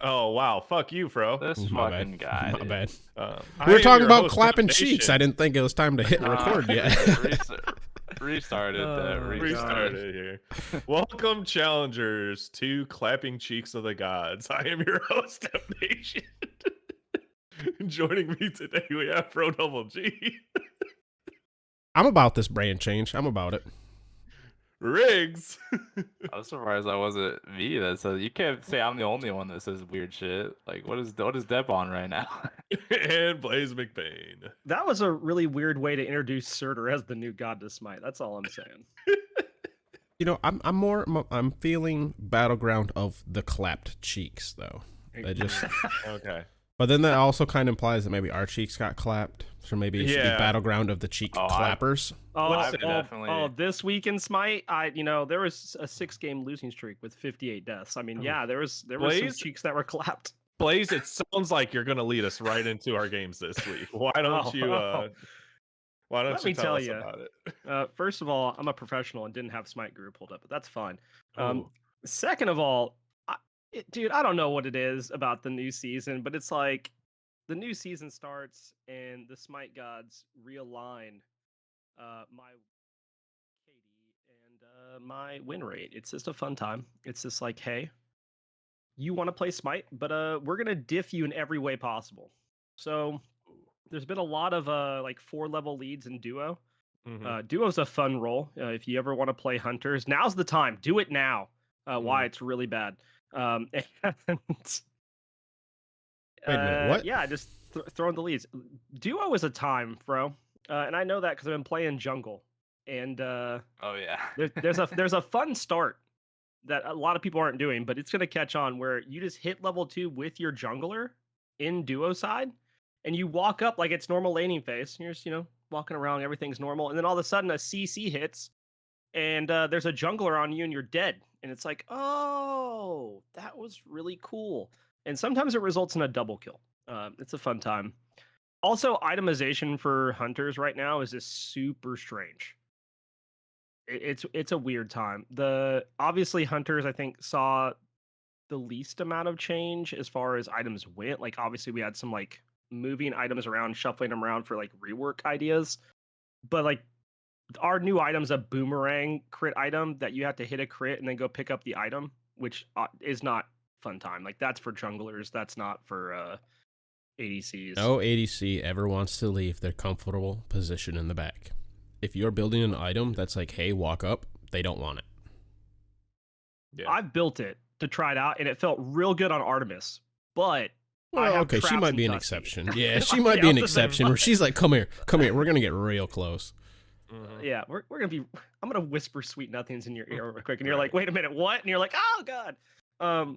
Oh wow, fuck you, Fro. This My fucking bad. guy. My dude. bad. I We were am talking your about host, clapping Foundation. cheeks. I didn't think it was time to hit record yet. Restarted that. Restarted Restarted. here. Welcome, challengers, to Clapping Cheeks of the Gods. I am your host, Nation. Joining me today, we have Pro Double G, I'm about this brand change. I'm about it. Riggs, I was surprised that wasn't me that says you can't say I'm the only one that says weird shit. Like what is Deb on right now? and Blaise McBain. That was a really weird way to introduce Surtur as the new god to Smite. That's all I'm saying. You know, I'm feeling battleground of the clapped cheeks though. That just, Okay. but then that also kind of implies that maybe our cheeks got clapped, so maybe it should be Yeah. battleground of the cheek clappers. Let's definitely- This week in Smite, there was a 6-game losing streak with 58 deaths. I mean, yeah, there was some Blaise? cheeks that were clapped. Blaise, it sounds like you're going to lead us right into our games this week. Why don't you? Why don't Let you me tell tell us ya. about it? First of all, I'm a professional and didn't have Smite Guru pulled up, but that's fine. Ooh. Second of all, dude, I don't know what it is about the new season, but it's like the new season starts and the Smite gods realign my KD and my win rate. It's just a fun time. It's just like, hey, you want to play Smite, but we're gonna diff you in every way possible. So there's been a lot of like 4-level leads in duo. Duo's a fun role. If you ever want to play hunters, now's the time. Do it now. Why it's really bad. And, Wait a minute, what? Yeah, just throwing the leads. Duo is a time, bro, and I know that because I've been playing jungle. And Oh yeah. there's a fun start that a lot of people aren't doing, but it's gonna catch on where you just hit level 2 with your jungler in duo side, and you walk up like it's normal laning phase. And you're just walking around, everything's normal, and then all of a sudden a CC hits, and there's a jungler on you, and you're dead. And it's like, oh, that was really cool. And sometimes it results in a double kill. It's a fun time. Also, itemization for hunters right now is just super strange. It's a weird time. Obviously hunters I think saw the least amount of change as far as items went. Like obviously we had some like moving items around, shuffling them around for like rework ideas. But like our new item's a boomerang crit item that you have to hit a crit and then go pick up the item, which is not fun time. Like that's for junglers. That's not for ADCs. No ADC ever wants to leave their comfortable position in the back. If you're building an item that's like, hey, walk up, they don't want it. Yeah. I've built it to try it out, and it felt real good on Artemis. But Well, okay, she traps might and be an Dusty. exception. Yeah, she might be an I was the same exception where she's like, come here, we're gonna get real close. Yeah, we're gonna be. I'm gonna whisper sweet nothings in your ear real quick, and you're like, "Wait a minute, what?" And you're like, "Oh God."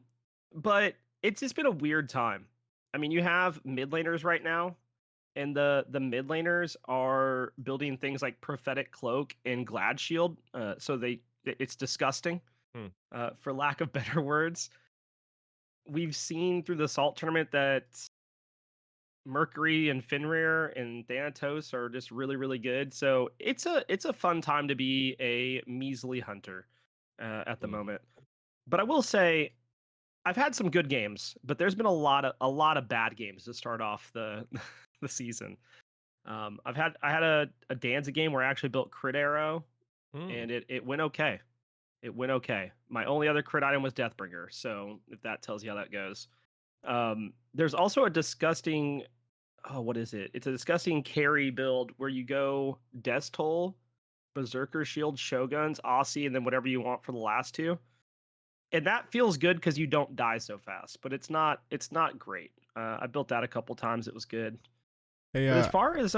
But it's just been a weird time. I mean, you have mid laners right now, and the mid laners are building things like prophetic cloak and glad shield. So it's disgusting, for lack of better words. We've seen through the Salt tournament that Mercury and Fenrir and Thanatos are just really, really good. So it's a fun time to be a measly hunter at the moment. But I will say, I've had some good games, but there's been a lot of bad games to start off the the season. I had a Danza game where I actually built crit arrow, and it went okay. It went okay. My only other crit item was Deathbringer, so if that tells you how that goes. There's also a disgusting, what is it? It's a disgusting carry build where you go Death Toll, Berserker Shield, Shoguns, Aussie, and then whatever you want for the last two. And that feels good because you don't die so fast, but it's not great. I built that a couple times. It was good. Hey, But as far as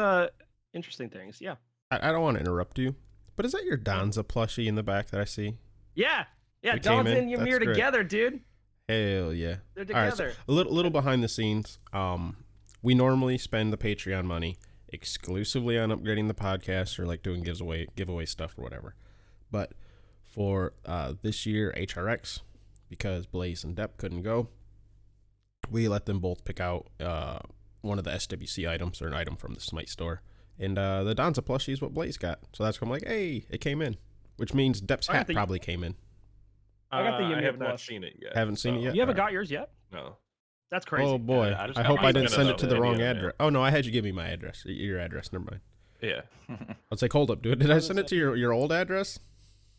interesting things, yeah. I don't want to interrupt you, but is that your Danza plushie in the back that I see? Yeah. We came Don's in. and Ymir That's great. together, dude. Hell yeah. They're All right, together. so a little behind the scenes. We normally spend the Patreon money exclusively on upgrading the podcast or like doing giveaway stuff or whatever. But for this year, HRX, because Blaise and Depp couldn't go, we let them both pick out one of the SWC items or an item from the Smite store. And the Danza plushie is what Blaise got. So that's why I'm like, hey, it came in. Which means Depp's hat probably came in. I got the I Ymir have not plush. seen it yet. Haven't seen it yet? You haven't All right. got yours yet? No. That's crazy. Oh boy, Yeah, I just I got hope my I didn't email. send it to the Maybe wrong in the mail. address. Oh no, I had you give me my address, your address. Never mind. Yeah. I was like, hold up, dude. Did I send it to your old address?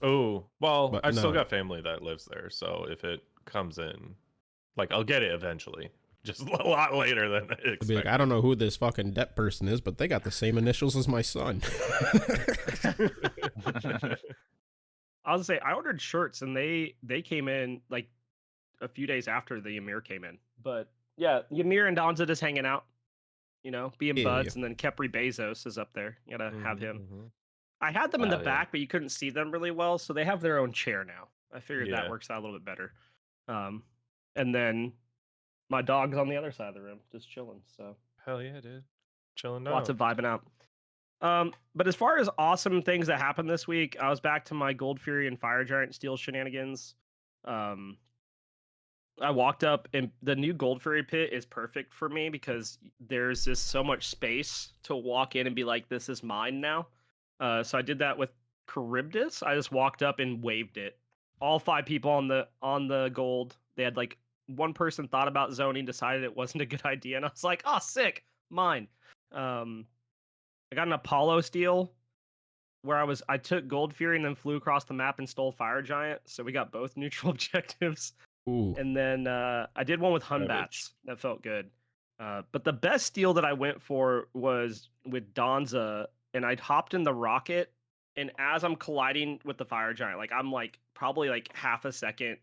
Oh, well, But I've still no. got family that lives there, so if it comes in, like, I'll get it eventually. Just a lot later than I'd be like, expected. I don't know who this fucking debt person is, but they got the same initials as my son. I'll just say I ordered shirts and they came in like a few days after the Ymir came in. But yeah, Ymir and Donza just hanging out, being Yeah, buds, and then Kepri Bezos is up there. You gotta have him. Mhm. I had them in the Hell yeah. back, but you couldn't see them really well, so they have their own chair now. I figured that Yeah. works out a little bit better. And then my dog's on the other side of the room, just chilling. So Hell yeah, dude. Chilling out. lots of vibing out. But as far as awesome things that happened this week, I was back to my Gold Fury and Fire Giant Steel shenanigans. I walked up, and the new Gold Fury pit is perfect for me because there's just so much space to walk in and be like, "This is mine now." So I did that with Charybdis. I just walked up and waved it. All 5 people on the gold. They had like one person thought about zoning, decided it wasn't a good idea, and I was like, "Oh, sick, mine." I got an Apollo steal where I took Gold Fury and then flew across the map and stole Fire Giant, so we got both neutral objectives. Ooh. And then I did one with Savage. Hunbats. That felt good. But the best steal that I went for was with Donza, and I'd hopped in the rocket, and as I'm colliding with the Fire Giant, like I'm like probably like half a second,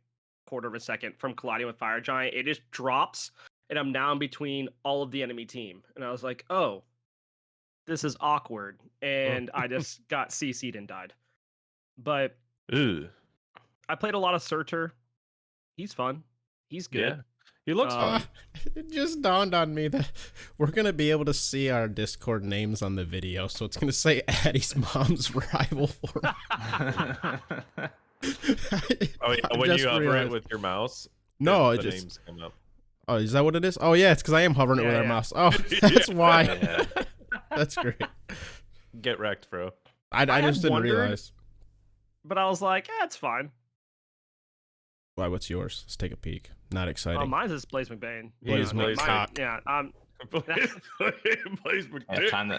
quarter of a second from colliding with Fire Giant, it just drops, and I'm now in between all of the enemy team. And I was like, oh, this is awkward. And I just got CC'd and died. But Ugh. I played a lot of Surtur. He's fun. He's good. Yeah. He looks fun. It just dawned on me that we're gonna be able to see our Discord names on the video, so it's gonna say Addie's mom's rival forum. Oh yeah, when you hover it with your mouse, No, the it just. names come up. Oh, is that what it is? Oh yeah, it's because I am hovering it with Yeah, our yeah. mouse. Oh, that's why. Yeah. That's great. Get wrecked, bro. I had just didn't wondered- realize. But I was like, it's fine. Why? What's yours? Let's take a peek. Not exciting. Oh, mine's is Blaise McBain. Blaise mine- McCock. Yeah, Blaise Yeah, time to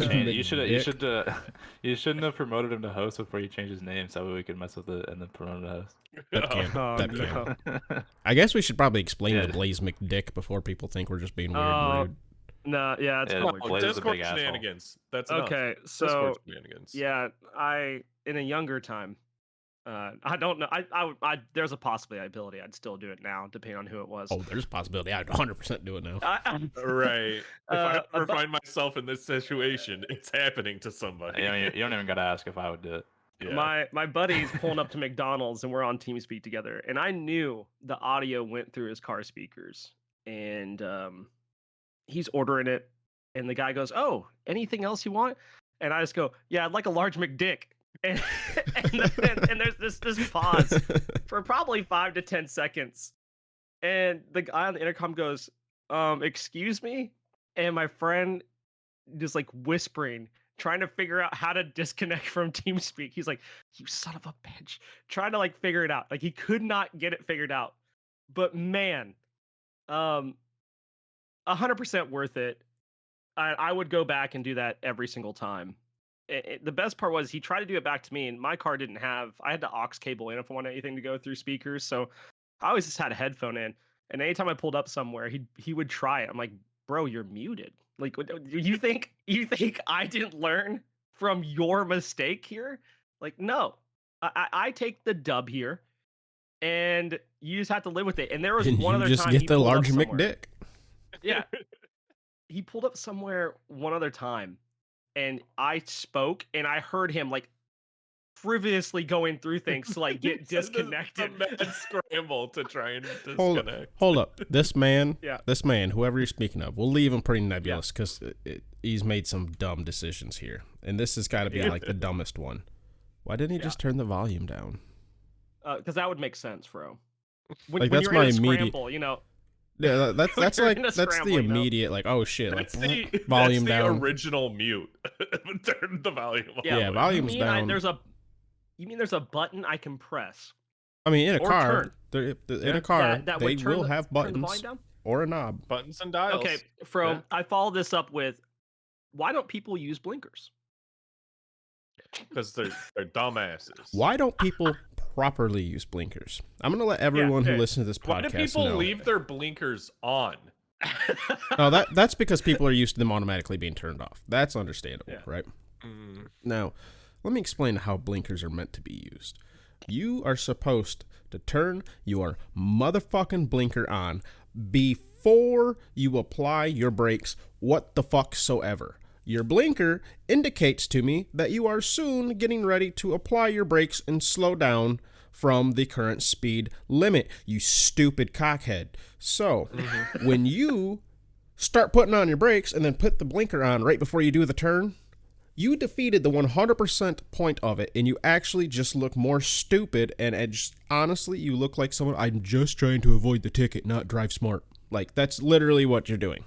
change it. You McDick. you shouldn't have promoted him to host before you changed his name, so that way we could mess with it and then promote him to host. That can't. Oh, that no. can't. I guess we should probably explain Yeah. the Blaise McDick before people think we're just being weird Oh, and rude. No, yeah, it's Yeah, probably Blaise is a Discord big asshole. shenanigans. That's enough. okay. So Discord shenanigans. yeah, in a younger time, I don't know. I there's a possibility I'd still do it now, depending on who it was. Oh, there's a possibility I'd 100% do it now. Right. If I ever but- find myself in this situation, it's happening to somebody. You don't even gotta ask if I would do it. Yeah. My buddy's pulling up to McDonald's and we're on TeamSpeak together, and I knew the audio went through his car speakers, and he's ordering it, and the guy goes, "Oh, anything else you want?" And I just go, "Yeah, I'd like a large McDick." And and there's this pause for probably 5 to 10 seconds, and the guy on the intercom goes, "Excuse me," and my friend just like whispering, trying to figure out how to disconnect from TeamSpeak. He's like, "You son of a bitch," trying to like figure it out. Like he could not get it figured out. But man, 100% worth it. I would go back and do that every single time. The best part was he tried to do it back to me, and my car didn't have. I had to aux cable in if I wanted anything to go through speakers, so I always just had a headphone in. And anytime I pulled up somewhere, he would try it. I'm like, "Bro, you're muted. Like, you think I didn't learn from your mistake here? Like, no, I take the dub here, and you just have to live with it." And there was And one you other just time get he the pulled up large somewhere. McDick. Yeah, he pulled up somewhere one other time, and I spoke, and I heard him like frivolously going through things to like get disconnected. A mad scramble to try and Hold disconnect. Hold up. This man, Yeah. this man, whoever you're speaking of, we'll leave him pretty nebulous because he's made some dumb decisions here. And this has got to be Yeah. like the dumbest one. Why didn't he just turn the volume down? Because that would make sense, bro. When, Like, when that's you're my in a immediate- scramble, you know. Yeah, that's You're like in a that's the scramble, you know? immediate like, oh shit, like That's the volume that's down. the original mute. Turn the volume up. Yeah, you volume's mean down. you mean there's a button I can press? I mean, in a or car, turn. in Yeah. a car, that they would turn will the, have turn the buttons. volume down? or a knob. Buttons and dials. Okay, Fro, Yeah. I follow this up with, why don't people use blinkers? Because they're dumbasses. Why don't people properly use blinkers? I'm gonna let everyone who okay. listens to this Why do podcast people know. leave their blinkers on? No, that's because people are used to them automatically being turned off. That's understandable, Yeah. right? Mm. Now, let me explain how blinkers are meant to be used. You are supposed to turn your motherfucking blinker on before you apply your brakes what the fuck soever. Your blinker indicates to me that you are soon getting ready to apply your brakes and slow down from the current speed limit, you stupid cockhead. So, when you start putting on your brakes and then put the blinker on right before you do the turn, you defeated the 100% point of it, and you actually just look more stupid, and honestly, you look like someone, I'm just trying to avoid the ticket, not drive smart. Like, that's literally what you're doing.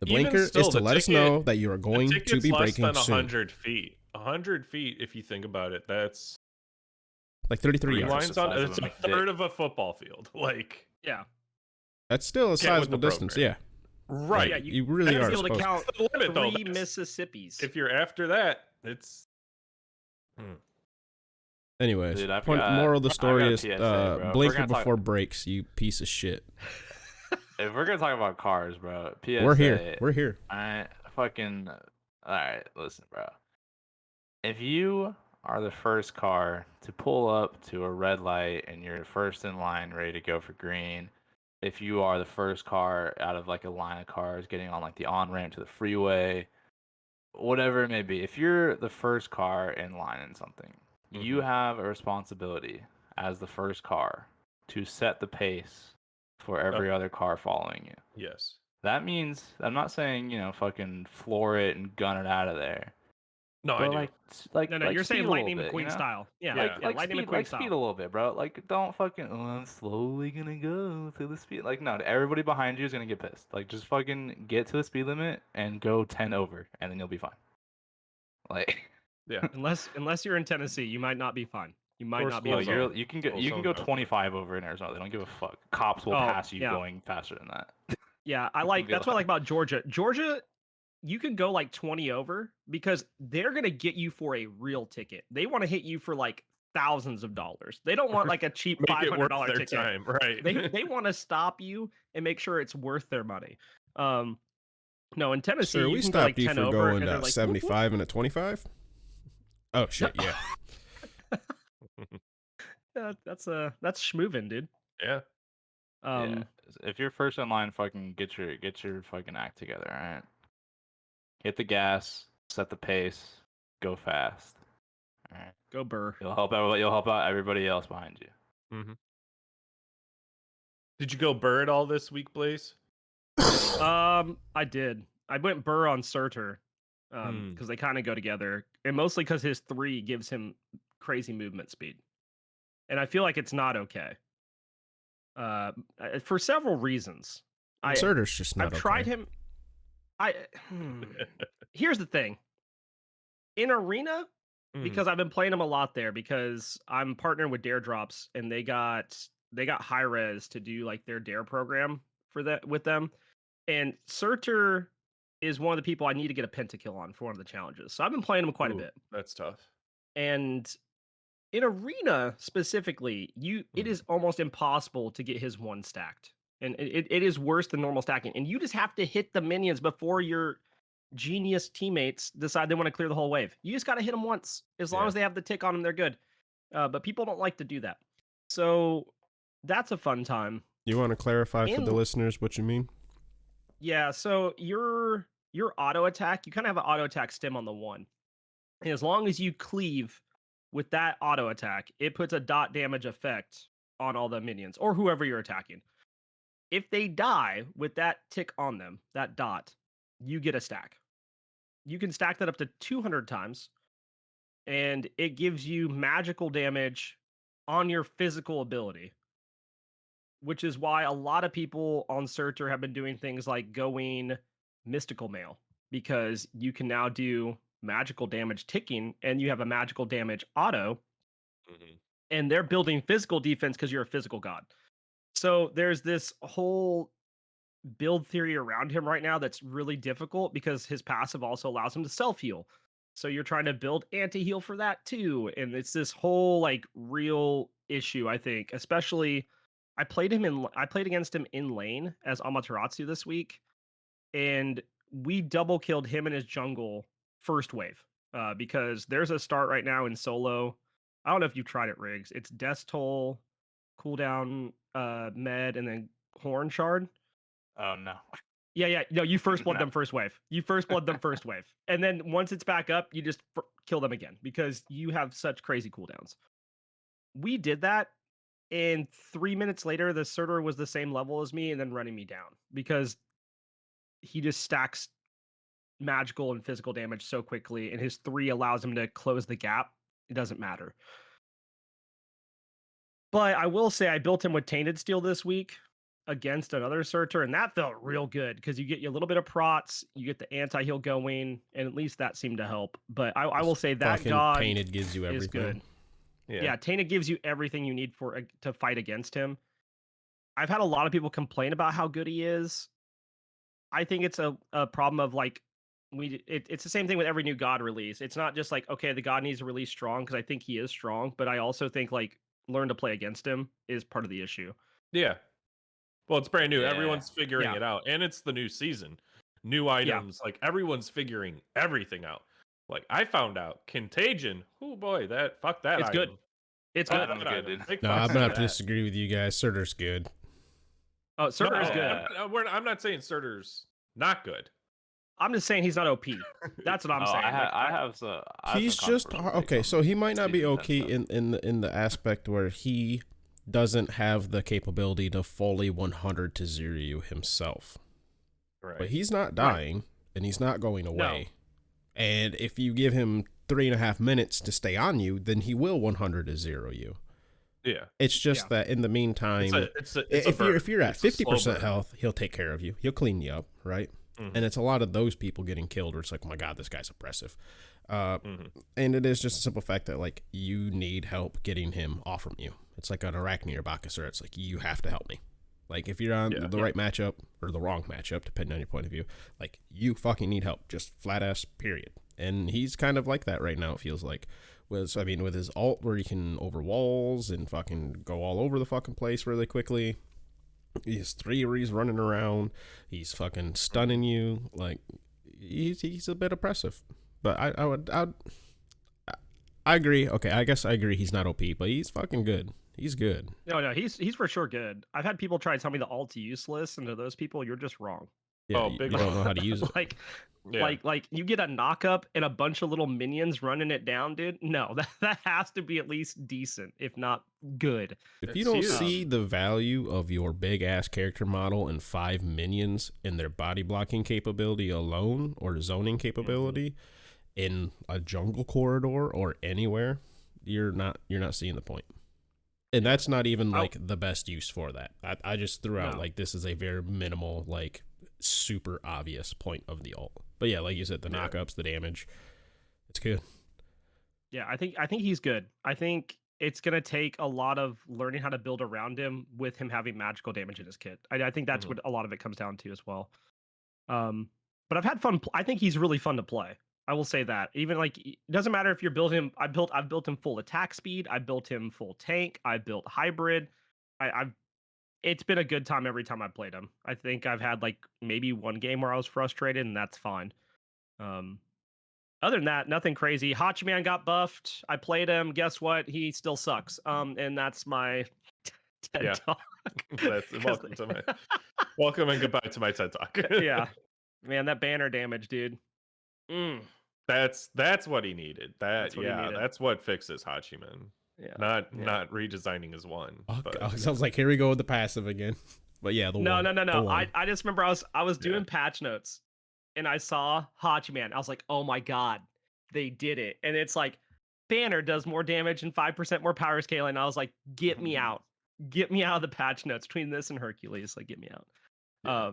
The Even blinker still, is to the let us ticket- know that you are going the to ticket's be less braking than soon. 100 feet. 100 feet, if you think about it, that's Like 33 three yards. lines on. size of It's a a dick. third of a football field. Like, Yeah. That's still a Get with sizable the distance, program. yeah. right. Yeah, You really that's are be able to supposed count That's the limit, though. 3 That's- Mississippis. If you're after that, it's. Anyways, Dude, I've point, got- moral of the I've story got a is PSA, bro. If we're blinker gonna talk- before brakes, you piece of shit. If we're gonna talk about cars, bro, PSA. We're here. We're here. I fucking. Alright, listen, bro. If you are the first car to pull up to a red light and you're first in line ready to go for green, if you are the first car out of like a line of cars getting on like the on ramp to the freeway, whatever it may be, if you're the first car in line in something, you have a responsibility as the first car to set the pace for every other car following you. Yes. That means, I'm not saying, fucking floor it and gun it out of there. No, But I do. like, No, you're speed saying a little Lightning bit, McQueen style. Yeah, Yeah. yeah, Lightning speed, McQueen speed a style. little bit, bro. Like, don't fucking, I'm slowly gonna go to the speed. Like, no, everybody behind you is gonna get pissed. Like, just fucking get to the speed limit and go 10 over, and then you'll be fine. Like, Yeah. Unless you're in Tennessee, you might not be fine. You might Or not be school able zone. to. you can go Full you can zone go out. 25 over in Arizona. They don't give a fuck. Cops will Oh, pass you yeah. going faster than that. Yeah, I You like can go that's what I like about Georgia. Georgia, you can go like 20 over because they're gonna get you for a real ticket. They want to hit you for like thousands of dollars. They don't want like a cheap Make it worth $500 their ticket. time, right? They want to stop you and make sure it's worth their money. No, in Tennessee, Sir, you we can go like stopped you 10 for over, going and they're like 75 and a 25? Oh, shit, yeah. That's schmoovin', dude. Yeah. Yeah. If you're first in line, fucking get your fucking act together, all right? Hit the gas, set the pace, go fast. All right. Go Burr. You'll help out everybody else behind you. Mm-hmm. Did you go Burr at all this week, Blaze? I did. I went Burr on Surtur, Hmm. because they kind of go together, and mostly because his 3 gives him crazy movement speed, and I feel like it's not okay. For several reasons. Surtur's just not I've tried okay. him. Here's the thing. In Arena, because I've been playing him a lot there, because I'm partnering with Dare Drops, and they got high res to do like their Dare program for that with them. And Surtur is one of the people I need to get a pentakill on for one of the challenges. So I've been playing him quite a bit. That's tough. And in Arena specifically, it is almost impossible to get his 1 stacked. And it is worse than normal stacking. And you just have to hit the minions before your genius teammates decide they want to clear the whole wave. You just got to hit them once. As long as they have the tick on them, they're good. But people don't like to do that. So that's a fun time. You want to clarify for the listeners what you mean? Yeah, so your auto attack, you kind of have an auto attack stem on the 1. And as long as you cleave with that auto attack, it puts a dot damage effect on all the minions or whoever you're attacking. If they die with that tick on them, that dot, you get a stack. You can stack that up to 200 times, and it gives you magical damage on your physical ability, which is why a lot of people on Surtur have been doing things like going Mystical Mail, because you can now do magical damage ticking and you have a magical damage auto, and they're building physical defense because you're a physical god. So there's this whole build theory around him right now that's really difficult because his passive also allows him to self heal. So you're trying to build anti heal for that too, and it's this whole like real issue. I think, especially, I played against him in lane as Amaterasu this week, and we double killed him in his jungle first wave. Because there's a start right now in solo. I don't know if you tried it, Riggs. It's Death Toll, cooldown, med, and then Horn Shard. Oh no. Yeah. No, you first blood No. them first wave. You first blood them first wave. And then once it's back up, you just kill them again because you have such crazy cooldowns. We did that, and 3 minutes later, the Surtur was the same level as me and then running me down because he just stacks magical and physical damage so quickly, and his 3 allows him to close the gap. It doesn't matter. But I will say I built him with Tainted Steel this week against another Surtur, and that felt real good because you get a little bit of prots, you get the anti-heal going, and at least that seemed to help. But I will say that Fucking god Tainted gives you is everything. good. Yeah, Tainted gives you everything you need to fight against him. I've had a lot of people complain about how good he is. I think it's a problem of like it's the same thing with every new god release. It's not just like, okay, the god needs to release strong, because I think he is strong, but I also think like learn to play against him is part of the issue. Yeah. Well, it's brand new. Yeah. Everyone's figuring Yeah. it out, and it's the new season. New items, like everyone's figuring everything out. Like I found out Contagion. Oh boy, fuck that. It's good. item. It's Fuck good. That's that good, item. dude. Big No, fucks I'm to gonna have to that. disagree with you guys. Surtur's good. Oh, Surtur No, is good. I'm not saying Surtur's not good. I'm just saying he's not OP. That's what I'm saying. I have some. He's just okay. So he might not be okay in the aspect where he doesn't have the capability to fully 100 to 0 you himself. Right. But he's not dying, and he's not going away. No. And if you give him 3.5 minutes to stay on you, then he will 100 to 0 you. Yeah. It's just that in the meantime, if you're at 50% health, he'll take care of you. He'll clean you up, right? Mm-hmm. And it's a lot of those people getting killed where it's like, oh my god, this guy's oppressive. And it is just a simple fact that like you need help getting him off from you. It's like an Arachne or Bakasura. It's like you have to help me. Like if you're on the right matchup or the wrong matchup, depending on your point of view, like you fucking need help. Just flat ass period. And he's kind of like that right now. It feels like with his ult where he can over walls and fucking go all over the fucking place really quickly. He has 3 where he's running around. He's fucking stunning you. Like he's a bit oppressive. But I agree. Okay, I guess I agree. He's not OP, but he's fucking good. He's good. No, he's for sure good. I've had people try to tell me the ult's useless, and to those people, you're just wrong. Yeah, you don't know how to use it. Like you get a knock up and a bunch of little minions running it down, dude. No, that has to be at least decent, if not good. If you don't see the value of your big ass character model and 5 minions in their body blocking capability alone or zoning capability in a jungle corridor or anywhere, you're not seeing the point. And that's not even like the best use for that. I just threw out like this is a very minimal, like super obvious point of the ult. But yeah, like you said, the knockups, the damage, it's good. Yeah, I think he's good. I think it's gonna take a lot of learning how to build around him with him having magical damage in his kit. I think that's what a lot of it comes down to as well. But I've had fun. I think he's really fun to play. I will say that. Even like it doesn't matter if you're building him. I've built him full attack speed. I built him full tank. I built hybrid. It's been a good time every time I played him. I think I've had like maybe one game where I was frustrated, and that's fine. Other than that, nothing crazy. Hachiman got buffed. I played him. Guess what? He still sucks. And that's my TED talk. Welcome and goodbye to my TED talk. Yeah, man, that banner damage, dude. That's what he needed. That's what fixes Hachiman. Yeah, not redesigning his one. Sounds like here we go with the passive again. But yeah, no. I just remember I was doing patch notes, and I saw Hachiman. I was like, oh my god, they did it! And it's like, banner does more damage and 5% more power scaling. I was like, get me out of the patch notes between this and Hercules. Like, get me out. Yeah.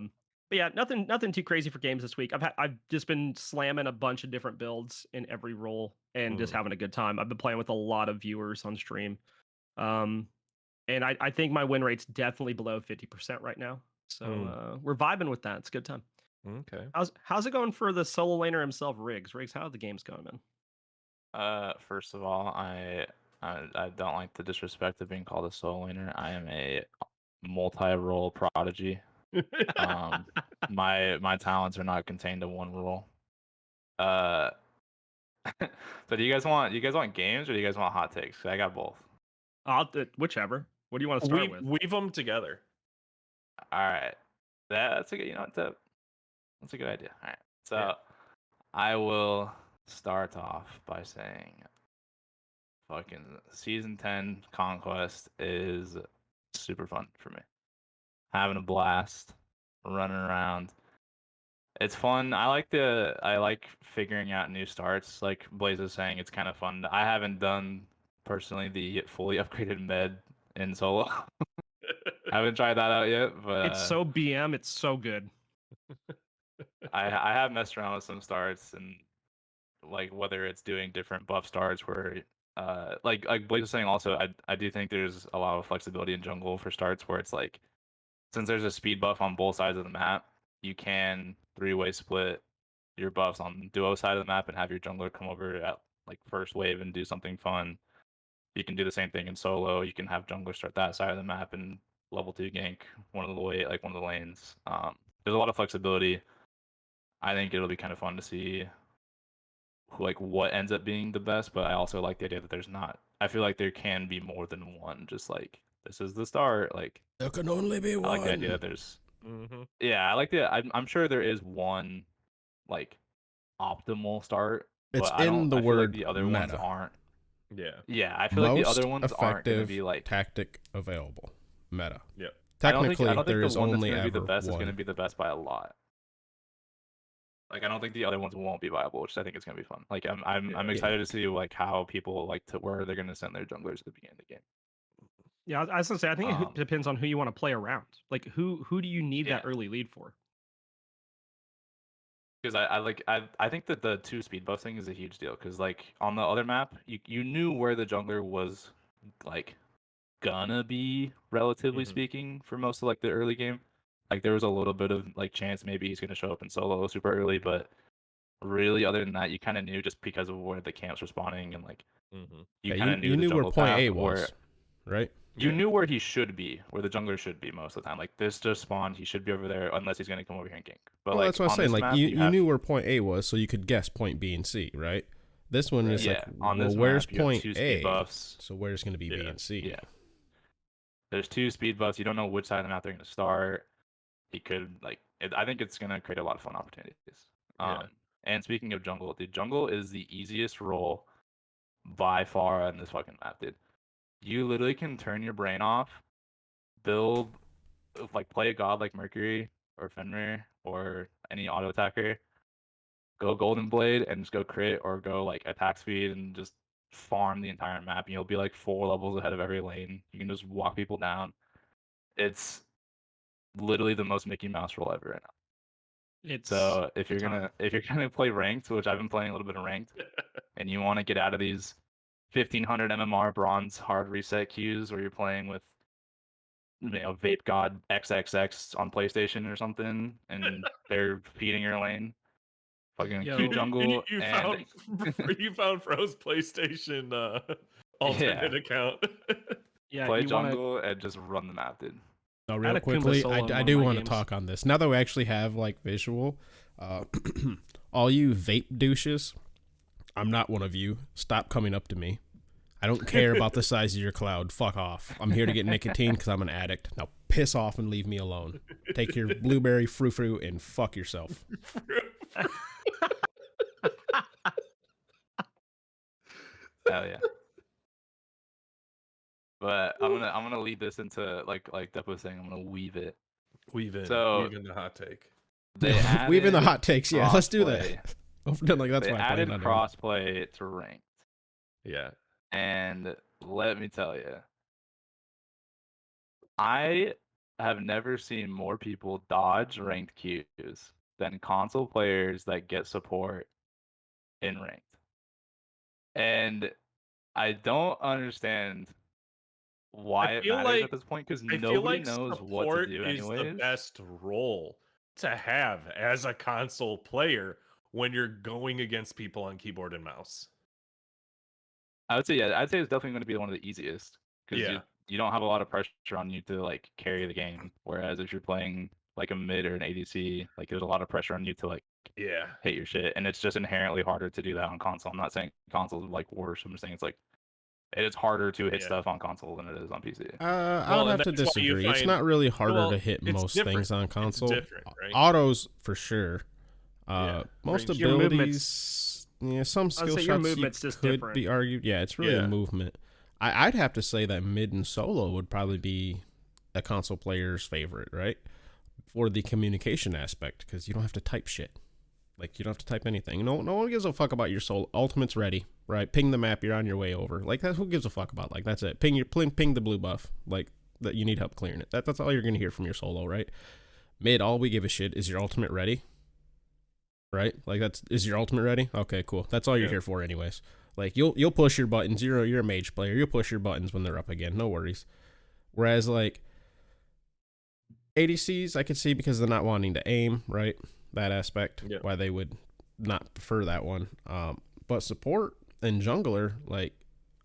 But yeah, nothing too crazy for games this week. I've just been slamming a bunch of different builds in every role and just having a good time. I've been playing with a lot of viewers on stream. And I think my win rate's definitely below 50% right now. So we're vibing with that. It's a good time. Okay. How's it going for the solo laner himself, Riggs? Riggs, how are the games going, man? First of all, I don't like the disrespect of being called a solo laner. I am a multi-role prodigy. My talents are not contained to one role. So do you guys want games or do you guys want hot takes? 'Cause I got both. Whichever. What do you want to start with? Weave them together. All right, that's a good. That's a good idea. All right, so Yeah. I will start off by saying, fucking season 10 Conquest is super fun for me. Having a blast, running around. It's fun. I like figuring out new starts. Like Blaise is saying, it's kind of fun. I haven't done personally the fully upgraded med in solo. I haven't tried that out yet, but It's so BM. It's so good. I have messed around with some starts and like whether it's doing different buff starts where like Blaise was saying also, I do think there's a lot of flexibility in jungle for starts where it's like since there's a speed buff on both sides of the map, you can three-way split your buffs on duo side of the map and have your jungler come over at like first wave and do something fun. You can do the same thing in solo. You can have jungler start that side of the map and level 2 gank one of the lanes. There's a lot of flexibility. I think it'll be kind of fun to see like what ends up being the best, but I also like the idea that there's not. I feel like there can be more than one. Just like this is the start. Like There can only be I one. like the idea that there's. Mm-hmm. Yeah, I like the. I'm sure there is one like optimal start, It's but in the I feel like word the other ones meta. aren't. Yeah. Yeah, I feel like the Most other ones aren't gonna effective be like. tactic available. Meta. Yep. Technically, I don't think there the is one that's only gonna be the ever best is one. gonna be the best by a lot. Like I don't think the other ones won't be viable, which I think is gonna be fun. Like I'm Yeah. excited to see like how people like to where they're gonna send their junglers at the beginning of the game. Yeah, I was gonna say I think it Um, depends on who you want to play around. Like who do you need that Yeah. early lead for? Because I think that the 2 speed buff thing is a huge deal. Because like on the other map, you knew where the jungler was like gonna be, relatively Mhm. speaking, for most of like the early game. Like there was a little bit of like chance maybe he's gonna show up in solo super early, but really other than that, you kind of knew just because of where the camps were spawning and like Mhm. you Yeah, kind of knew you the knew where jungle point path A where was, right? you Yeah. knew where he should be, where the jungler should be most of the time. Like this just spawned, he should be over there unless he's gonna come over here and gank. But Well, that's like what I was on saying. this Like map, you have knew where point A was, so you could guess point B and C, right? This one is like, yeah, on well, this where's map you have point 2 speed A? buffs. So where's going to be B Yeah. and C? Yeah. There's 2 speed buffs. You don't know which side of the map they're going to start. He could I think it's going to create a lot of fun opportunities. Yeah. And speaking of jungle, dude, jungle is the easiest role by far on this fucking map, dude. You literally can turn your brain off, build, like play a god like Mercury or Fenrir or any auto attacker, go Golden Blade and just go crit or go like attack speed and just farm the entire map. And you'll be like 4 levels ahead of every lane. You can just walk people down. It's literally the most Mickey Mouse role ever right now. It's So if a you're ton. gonna play ranked, which I've been playing a little bit of ranked, and you want to get out of these 1500 MMR bronze hard reset queues where you're playing with Vape God XXX on PlayStation or something, and they're feeding your lane. Fucking Yo, Q jungle You and found Fro's PlayStation alternate yeah, account. yeah, play you want to jungle and just run the map, dude. Now, I real had a Kumba quickly, solo in I one do of my want to games. talk on this. Now that we actually have like visual, all you vape douches, I'm not one of you. Stop coming up to me. I don't care about the size of your cloud. Fuck off. I'm here to get nicotine because I'm an addict. Now piss off and leave me alone. Take your blueberry frou-frou and fuck yourself. Hell yeah. But I'm gonna lead this into like Depp was saying, I'm gonna weave it. Weave in the hot take. They added Weave in the hot takes. Yeah, let's do that. crossplay. Don't pretend like that's They my added plan. crossplay to ranked, Yeah. and let me tell you, I have never seen more people dodge ranked queues than console players that get support in ranked. And I don't understand why I it feel matters like at this point because I feel nobody like knows what to support do is the anyways. best role to have as a console player when you're going against people on keyboard and mouse. I would say yeah. I'd say it's definitely going to be one of the easiest because Yeah. you don't have a lot of pressure on you to like carry the game. Whereas if you're playing like a mid or an ADC, like there's a lot of pressure on you to like Yeah. hit your shit, and it's just inherently harder to do that on console. I'm not saying console is like worse. I'm just saying it's like it is harder to hit Yeah. stuff on console than it is on PC. I Well, would and have to that's why you disagree. It's find- not really harder well, to hit it's most different. things on It's console. different, right? Autos for sure. Yeah. Most Range- Your abilities, yeah, some skill say your shots movement's you just could different. be argued. Yeah, it's really Yeah. a movement. I'd have to say that mid and solo would probably be a console player's favorite, right? For the communication aspect, because you don't have to type shit. Like, you don't have to type anything. No one gives a fuck about your solo. Ultimate's ready, right? Ping the map, you're on your way over. Like, who gives a fuck about? Like, that's it. Ping the blue buff. Like, that you need help clearing it. That's all you're gonna hear from your solo, right? Mid, all we give a shit is your ultimate ready. Right? Like, is your ultimate ready? Okay, cool. That's all you're Yeah. here for anyways. Like, you'll push your buttons. You're a mage player. You'll push your buttons when they're up again. No worries. Whereas, like, ADCs, I could see because they're not wanting to aim, right? That aspect, Yeah. why they would not prefer that one. But support and jungler, like,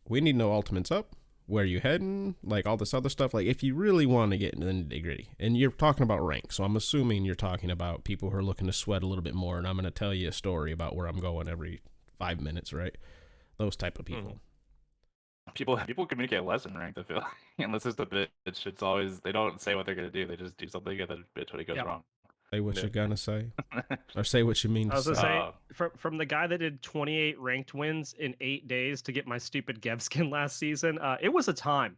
we need no ultimates up. Where you heading? Like, all this other stuff. Like, if you really want to get into the nitty-gritty, and you're talking about rank, so I'm assuming you're talking about people who are looking to sweat a little bit more, and I'm going to tell you a story about where I'm going every 5 minutes, right? Those type of people. People communicate less in ranked. I feel like. Unless it's a bitch. It's always they don't say what they're gonna do. They just do something and then bitch when it goes Yep. wrong. Say what Yeah. you're gonna say, or say what you mean I to was gonna say. say from the guy that did 28 ranked wins in 8 days to get my stupid Gev skin last season, it was a time.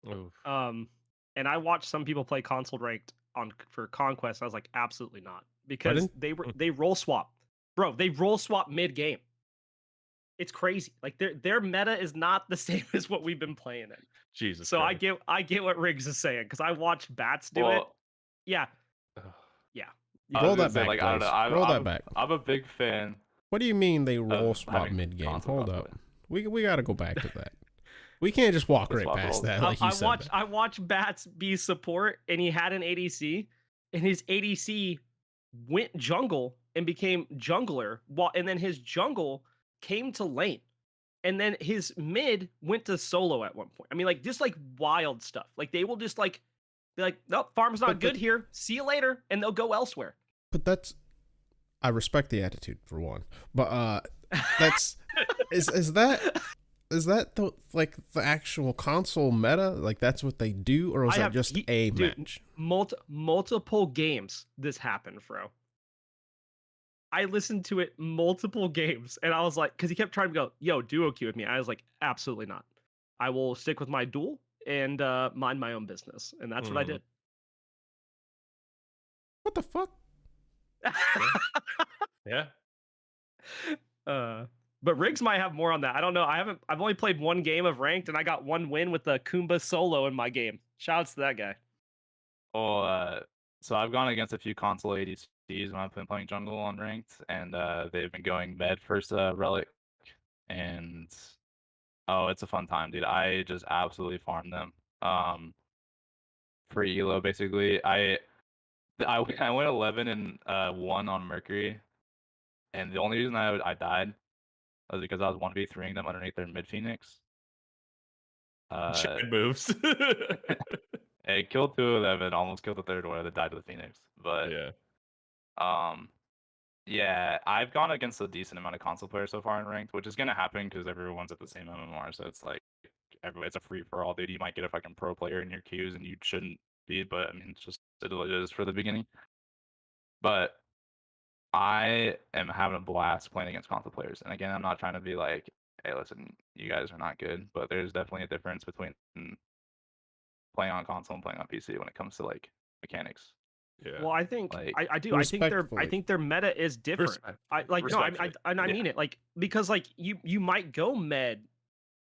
Oof. And I watched some people play console ranked for Conquest. I was like, absolutely not, because they roll swap, bro. They roll swap mid game. It's crazy. Like their meta is not the same as what we've been playing in. Jesus. So Christ. I get what Riggs is saying because I watched Bats do it. Yeah, Ugh. yeah. I Roll was gonna that say, back, like, I don't Blaise. know. Roll that back. I'm a big fan. What do you mean they roll of swap having mid game? console Hold cosplay. up. We got to go back to that. We can't just walk The right swap past rolls. that. Like you said. that. I watched Bats be support, and he had an ADC, and his ADC went jungle and became jungler, and then his jungle came to lane, and then his mid went to solo at one point. I mean, like just like wild stuff. Like they will just like be like, nope, farm's not good here. See you later, and they'll go elsewhere. But that's, I respect the attitude for one. But that's is that the like the actual console meta? Like that's what they do, or is that just a match? Multiple games this happened, Fro. I listened to it multiple games, and I was like, because he kept trying to go, yo, duo queue with me. I was like, absolutely not. I will stick with my duel and mind my own business, and that's what I did. What the fuck? Yeah. But Riggs might have more on that. I don't know. I've only played one game of ranked, and I got one win with the Kumba solo in my game. Shoutouts to that guy. Oh, so I've gone against a few console ADCs when I've been playing jungle on ranked, and they've been going med first relic, and oh, it's a fun time, dude. I just absolutely farm them. For elo, basically, I went 11 and 1 on Mercury, and the only reason I died was because I was 1v3ing them underneath their mid Phoenix. Chicken moves. It killed 2 of them and almost killed the third one that died to the Phoenix. But yeah. yeah, I've gone against a decent amount of console players so far in ranked, which is gonna happen because everyone's at the same MMR, so it's like it's a free for all, dude. You might get a fucking pro player in your queues and you shouldn't be, but I mean it's just it is for the beginning. But I am having a blast playing against console players. And again, I'm not trying to be like, hey, listen, you guys are not good, but there's definitely a difference between playing on console and playing on PC when it comes to like mechanics. Yeah. Well, I think Like, I do. I think their meta is different. I mean it like because like you might go med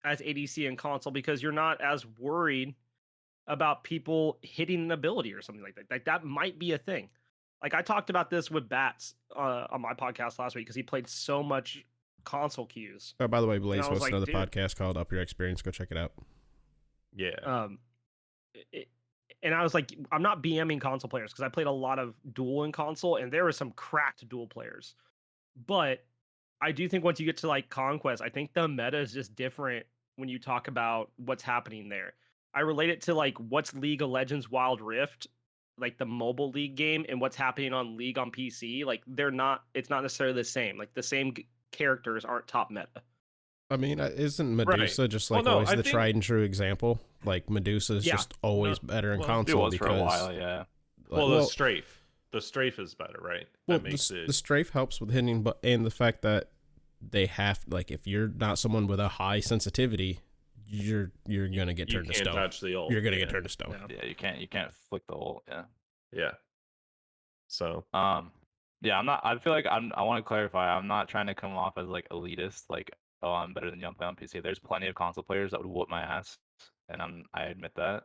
as ADC and console because you're not as worried about people hitting an ability or something like that. Like that might be a thing. Like I talked about this with Bats on my podcast last week because he played so much console queues. Oh, by the way, Blaise was hosts like, another dude. podcast called Up Your Experience. Go check it out. Yeah. It, and I was like, I'm not BMing console players because I played a lot of dual in console, and there were some cracked dual players. But I do think once you get to like Conquest, I think the meta is just different when you talk about what's happening there. I relate it to like what's League of Legends Wild Rift, like the mobile league game, and what's happening on League on PC. Like they're not, it's not necessarily the same. Like the same characters aren't top meta. I mean, isn't Right. Medusa just Well, like no, always I the think- tried and true example? Like Medusa is Yeah. just always better in well, It console was for a because while, yeah. Well, the strafe. The strafe is better, right? well, That makes the it. strafe helps with hitting, but and the fact that they have like if you're not someone with a high sensitivity, you're gonna get You turned to can't stone. touch the ult. You're gonna yeah. get turned to stone. Yeah. Yeah, you can't flick the ult, yeah. Yeah. So. Yeah, I'm not. I feel like I want to clarify. I'm not trying to come off as like elitist. Like, oh, I'm better than you. I'm playing on PC. There's plenty of console players that would whoop my ass, and I admit that.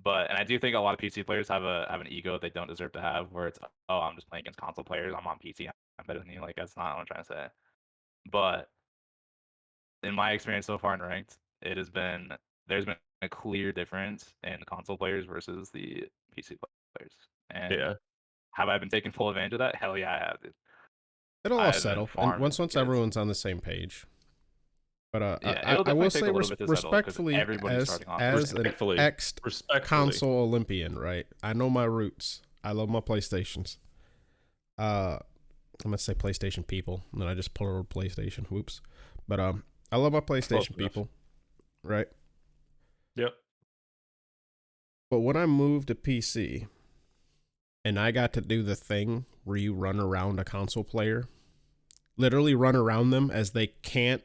But and I do think a lot of PC players have an ego they don't deserve to have, where it's oh, I'm just playing against console players. I'm on PC. I'm better than you. Like that's not what I'm trying to say. But in my experience so far in ranked, there's been a clear difference in console players versus the PC players. And Yeah. have I been taking full advantage of that? Hell yeah, I have. Dude. It'll all I've been settle, and farming once kids. everyone's on the same page. But Yeah, it'll I will definitely take say a little bit to settle 'cause respectfully, everybody's starting off. as an Respectfully. ex Respectfully. console Olympian, right? I know my roots. I love my PlayStations. I'm gonna say PlayStation people, and then I just pull over PlayStation. Whoops. But I love my PlayStation enough. people, right? Yep. But when I moved to PC, and I got to do the thing where you run around a console player, literally run around them as they can't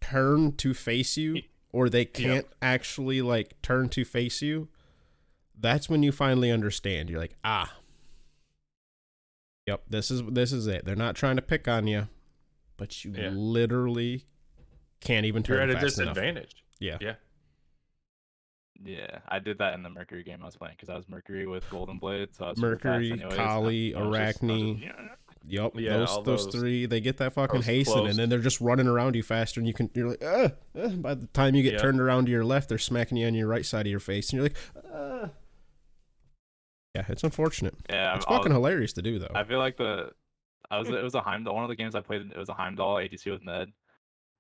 turn to face you, or they can't actually like turn to face you. That's when you finally understand. You're like, ah, yep, this is it. They're not trying to pick on you, but you literally can't even turn. You're at a fast enough. disadvantage. Yeah. Yeah. Yeah, I did that in the Mercury game I was playing because I was Mercury with Golden Blade, so I was Mercury, super fast anyways. Kali, Arachne. Yep, Yeah, all those three, they get that fucking hasten, close. and then they're just running around you faster, and you're like, by the time you get turned around to your left, they're smacking you on your right side of your face, and you're like, Yeah, it's unfortunate. Yeah, it's fucking hilarious to do though. I feel like it was a Heimdall. One of the games I played, it was a Heimdall ADC with Med.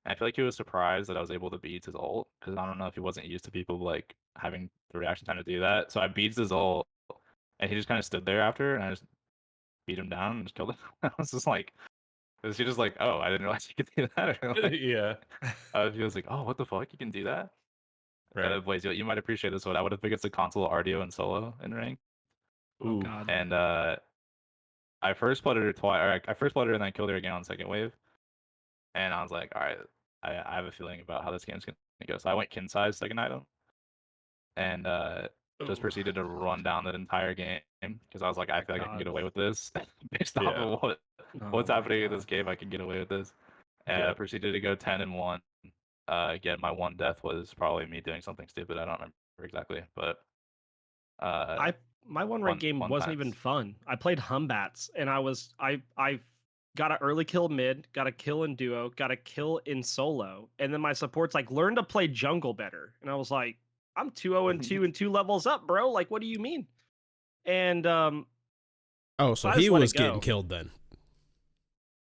And I feel like he was surprised that I was able to beat his ult because I don't know if he wasn't used to people like having the reaction time to do that. So I beat his ult, and he just kind of stood there after, and I just beat him down and just killed him. I was just like, was he just like, oh, I didn't realize you could do that? Or like, Yeah. he was like, oh, what the fuck, you can do that? Right. Blaise, you might appreciate this one. I would have against a console RDO and solo in rank, Oh Ooh. god. and I first played her twice. Or I first played her and then I killed her again on second wave. And I was like, all right, I have a feeling about how this game's gonna go. So I went kin size second item, and just Ooh. proceeded to run down that entire game because I was like, I feel like I can get away with this based off Yeah. of what's Oh my happening in God. this game. I can get away with this. And Yeah. I proceeded to go 10-1. Again, my one death was probably me doing something stupid. I don't remember exactly, but my one rank game one wasn't even times. fun. I played Humbats, and I got an early kill mid, got a kill in duo, got a kill in solo, and then my support's like, learn to play jungle better. And I was like, I'm 2-0-2 and 2 levels up, bro. Like, what do you mean? And so I he just let was it go. getting killed then.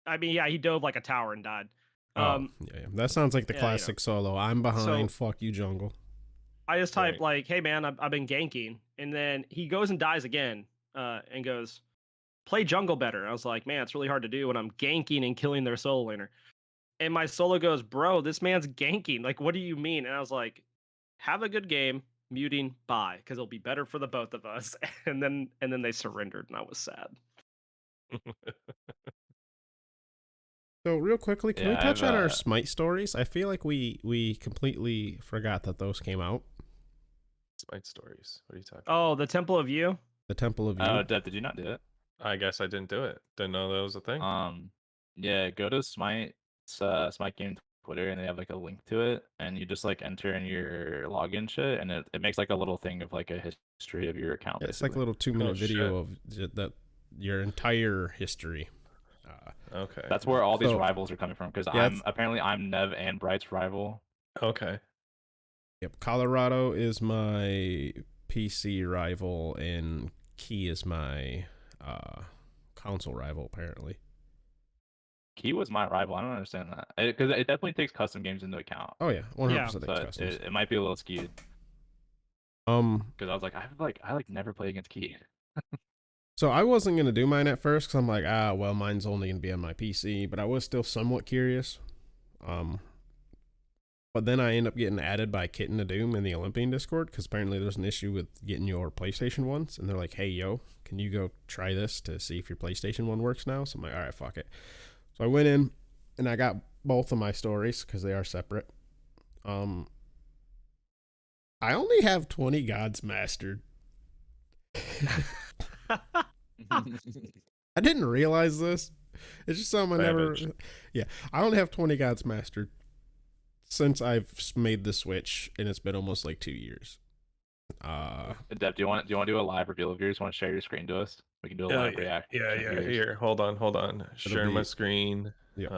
I mean, yeah, he dove like a tower and died. Yeah, that sounds like the yeah, classic solo. I'm behind, fuck you, jungle. I just typed Right. like, hey man, I've been ganking, and then he goes and dies again, and goes, play jungle better. I was like, man, it's really hard to do when I'm ganking and killing their solo laner. And my solo goes, bro, this man's ganking. Like, what do you mean? And I was like, have a good game, muting, bye, because it'll be better for the both of us. And then they surrendered, and I was sad. So real quickly, can we Yeah, touch I've, on our Smite stories? I feel like we completely forgot that those came out. Smite stories. What are you talking? Oh, the Temple of You. The Temple of You. Oh, Deb, did you not do it? I guess I didn't do it. Didn't know that was a thing. Yeah, go to Smite Game Twitter, and they have like a link to it, and you just like enter in your login shit, and it makes like a little thing of like a history of your account. It's like a basically. little 2-minute Oh, video of that your entire history. Okay. That's where all these So- rivals are coming from, because Yeah, I'm Nev and Bright's rival. Okay. Yep, Colorado is my PC rival, and Key is my console rival, apparently. Key was my rival. I don't understand that because it definitely takes custom games into account. Oh yeah, 100% So customs. it might be a little skewed because I was like, I never play against Key. So I wasn't gonna do mine at first because I'm like, well, mine's only gonna be on my PC, but I was still somewhat curious. But then I end up getting added by Kitten of Doom in the Olympian Discord because apparently there's an issue with getting your PlayStation ones, and they're like, hey, yo, can you go try this to see if your PlayStation one works now? So I'm like, all right, fuck it. So I went in and I got both of my stories because they are separate. I only have 20 gods mastered. I didn't realize this. It's just something I never. Yeah, I only have 20 gods mastered since I've made the switch, and it's been almost like 2 years. Deb, do you want to do a live reveal of yours? Want to share your screen to us? We can do a live reaction. Yeah. Here, hold on. Share my screen. Yep.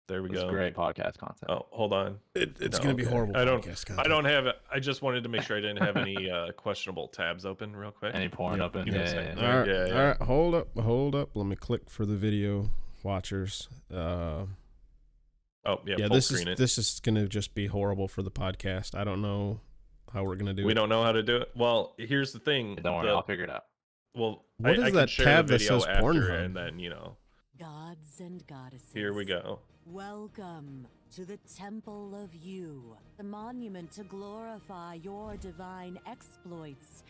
There we It's go. great podcast content. Oh, hold on. It's gonna be horrible. I don't content. have it. I just wanted to make sure I didn't have any questionable tabs open real quick. Any porn open? Give me a second. Yeah. All right. Hold up. Let me click for the video watchers. This is gonna just be horrible for the podcast. I don't know how we're gonna do it. We don't know how to do it. Well, here's the thing. Don't worry, I'll figure it out. Well, what is I that can share tab the that video says after, Pornhub? and then Gods and goddesses. Here we go. Welcome to the Temple of You, the monument to glorify your divine exploits.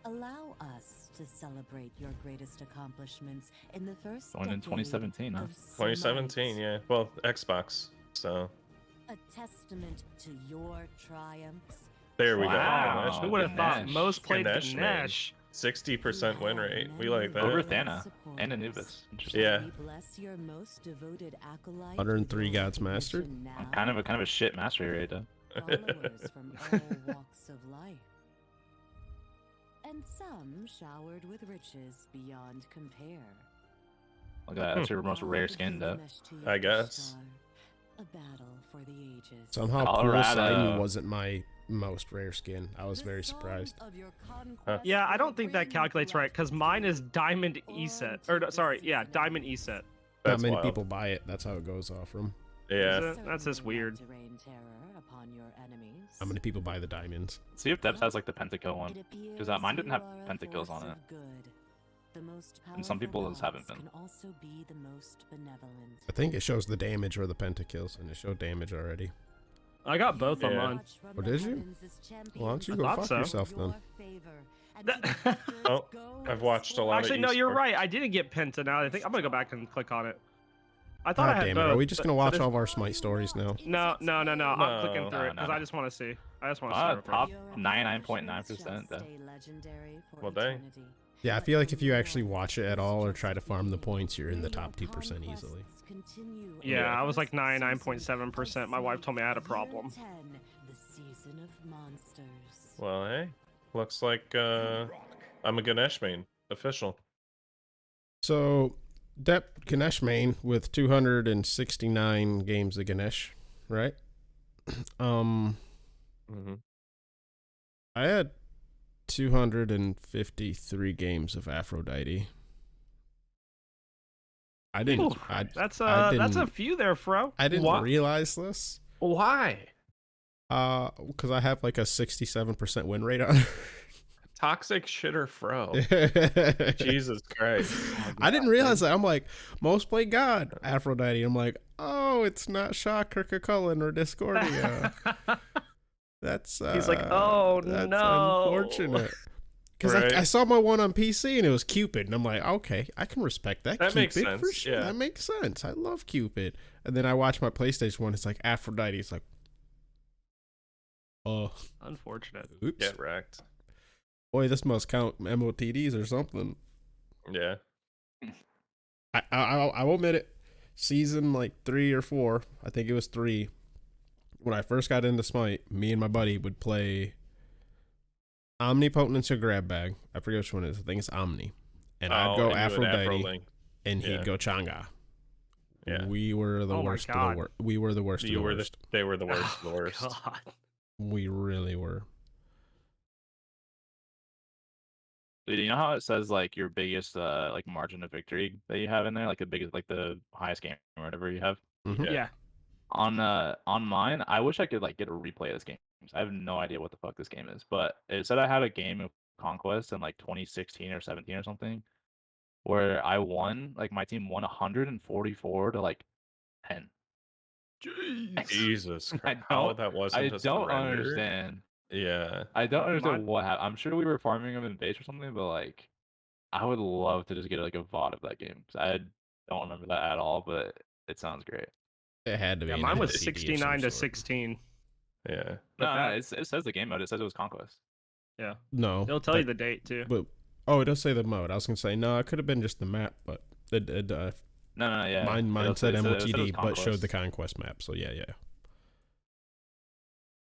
Allow us to celebrate your greatest accomplishments in the first Going in 2017, huh? 2017, yeah. Well, Xbox. So. A testament to your triumphs. There we Wow. go. Who would have thought most played Ganesh, man. Ganesh? 60% win rate. We like that. Over Thana and Anubis. Interesting. Yeah. 103 gods mastered. Kind of a shit mastery rate though. Followers from all walks of life. And some showered with riches beyond compare. Look at that. That's your most rare skin, though. I guess. A battle for the ages. Somehow Poseidon wasn't my most rare skin. I was very surprised. Yeah, I don't think that calculates right because mine is Diamond E set. Diamond E set. Not many people buy it. That's how it goes off from. Yeah. That's just weird. How many people buy the diamonds? See if Debs has like the pentakill one, because mine didn't have pentakills on it. And some people just haven't been. I think it shows the damage or the pentakills, and it showed damage already. I got both on mine. Oh, did you? Well, why don't you go fuck yourself then? Oh, I've watched a lot Actually, of no, you're esports. right. I didn't get Penta now. I think I'm gonna go back and click on it. I thought I God had damn it. both. Are we just gonna watch all of our Smite stories now? No. I'm clicking through it No, because no. I just want to see. I just want to see. Top 99.9% though. Well, dang. Yeah, I feel like if you actually watch it at all or try to farm the points, you're in the top 2% easily. Yeah, I was like 99.7%. My wife told me I had a problem. Well, hey. Looks like I'm a Ganesh main. Official. So, Ganesh main with 269 games of Ganesh, right? Mm-hmm. I had 253 games of Aphrodite. I didn't. That's a few there, Fro. I didn't realize this. Why? Because I have like a 67% win rate on. Toxic shitter Fro. Jesus Christ. I didn't realize that. I'm like, most play God, Aphrodite. I'm like, oh, it's not Shocker, Cullen, or Discordia. That's He's like, oh that's no, unfortunate. Because Right. I saw my one on PC and it was Cupid, and I'm like, okay, I can respect that. That Cupid makes for sense, sure. yeah. That makes sense. I love Cupid. And then I watch my PlayStation one. It's like Aphrodite. It's like, oh, unfortunate. oops. Get wrecked. Boy, this must count MOTDs or something. Yeah. I will admit it. Season like 3 or 4, I think it was 3. When I first got into Smite, me and my buddy would play Omnipotence or Grab Bag. I forget which one it is. I think it's Omni. And I'd go Aphrodite, and he'd go Chang'e. Yeah. We were the worst of the worst. We were the worst of the worst. They were the worst of the worst. God. We really were. Dude, you know how it says like your biggest like margin of victory that you have in there, like the biggest, like the highest game or whatever you have. Mhm. Yeah. On mine, I wish I could like get a replay of this game. I have no idea what the fuck this game is, but it said I had a game of Conquest in like 2016 or 17 or something, where I won, like my team won 144 to like 10. Jeez. Jesus I Christ. How don't, that I wasn't a don't surrender? understand. Yeah. I don't understand Mine- what happened. I'm sure we were farming them in base or something, but like, I would love to just get like a VOD of that game because I don't remember that at all, but it sounds great. It had to be. Yeah, an mine was MCD of some 69 to sort. 16. Yeah. But No, that, it says the game mode. It says it was Conquest. yeah, No, it'll tell you the date too. But it does say the mode. I was gonna say no, it could have been just the map, but it No, yeah. mine said it said it was MOTD, but showed the Conquest. conquest map. So yeah.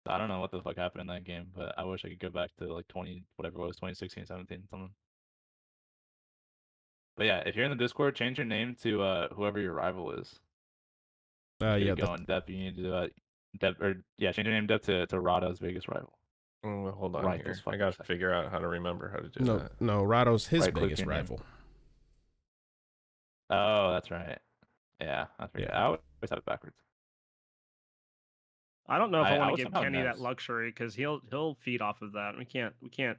I don't know what the fuck happened in that game, but I wish I could go back to like 20, whatever it was, 2016, 17, something. But yeah, if you're in the Discord, change your name to whoever your rival is. Get Yeah. it going, Dep. You need to change your name Dep to Rado's biggest rival. Hold on Right, here. those I fucking gotta seconds. figure out how to remember how to do No, that. no. Rado's his Right-click biggest your name. rival. Oh, that's right. Yeah, I forget. Yeah. I always have it backwards. I don't know if I, I want to was give somehow Kenny that nervous. luxury because he'll feed off of that. We can't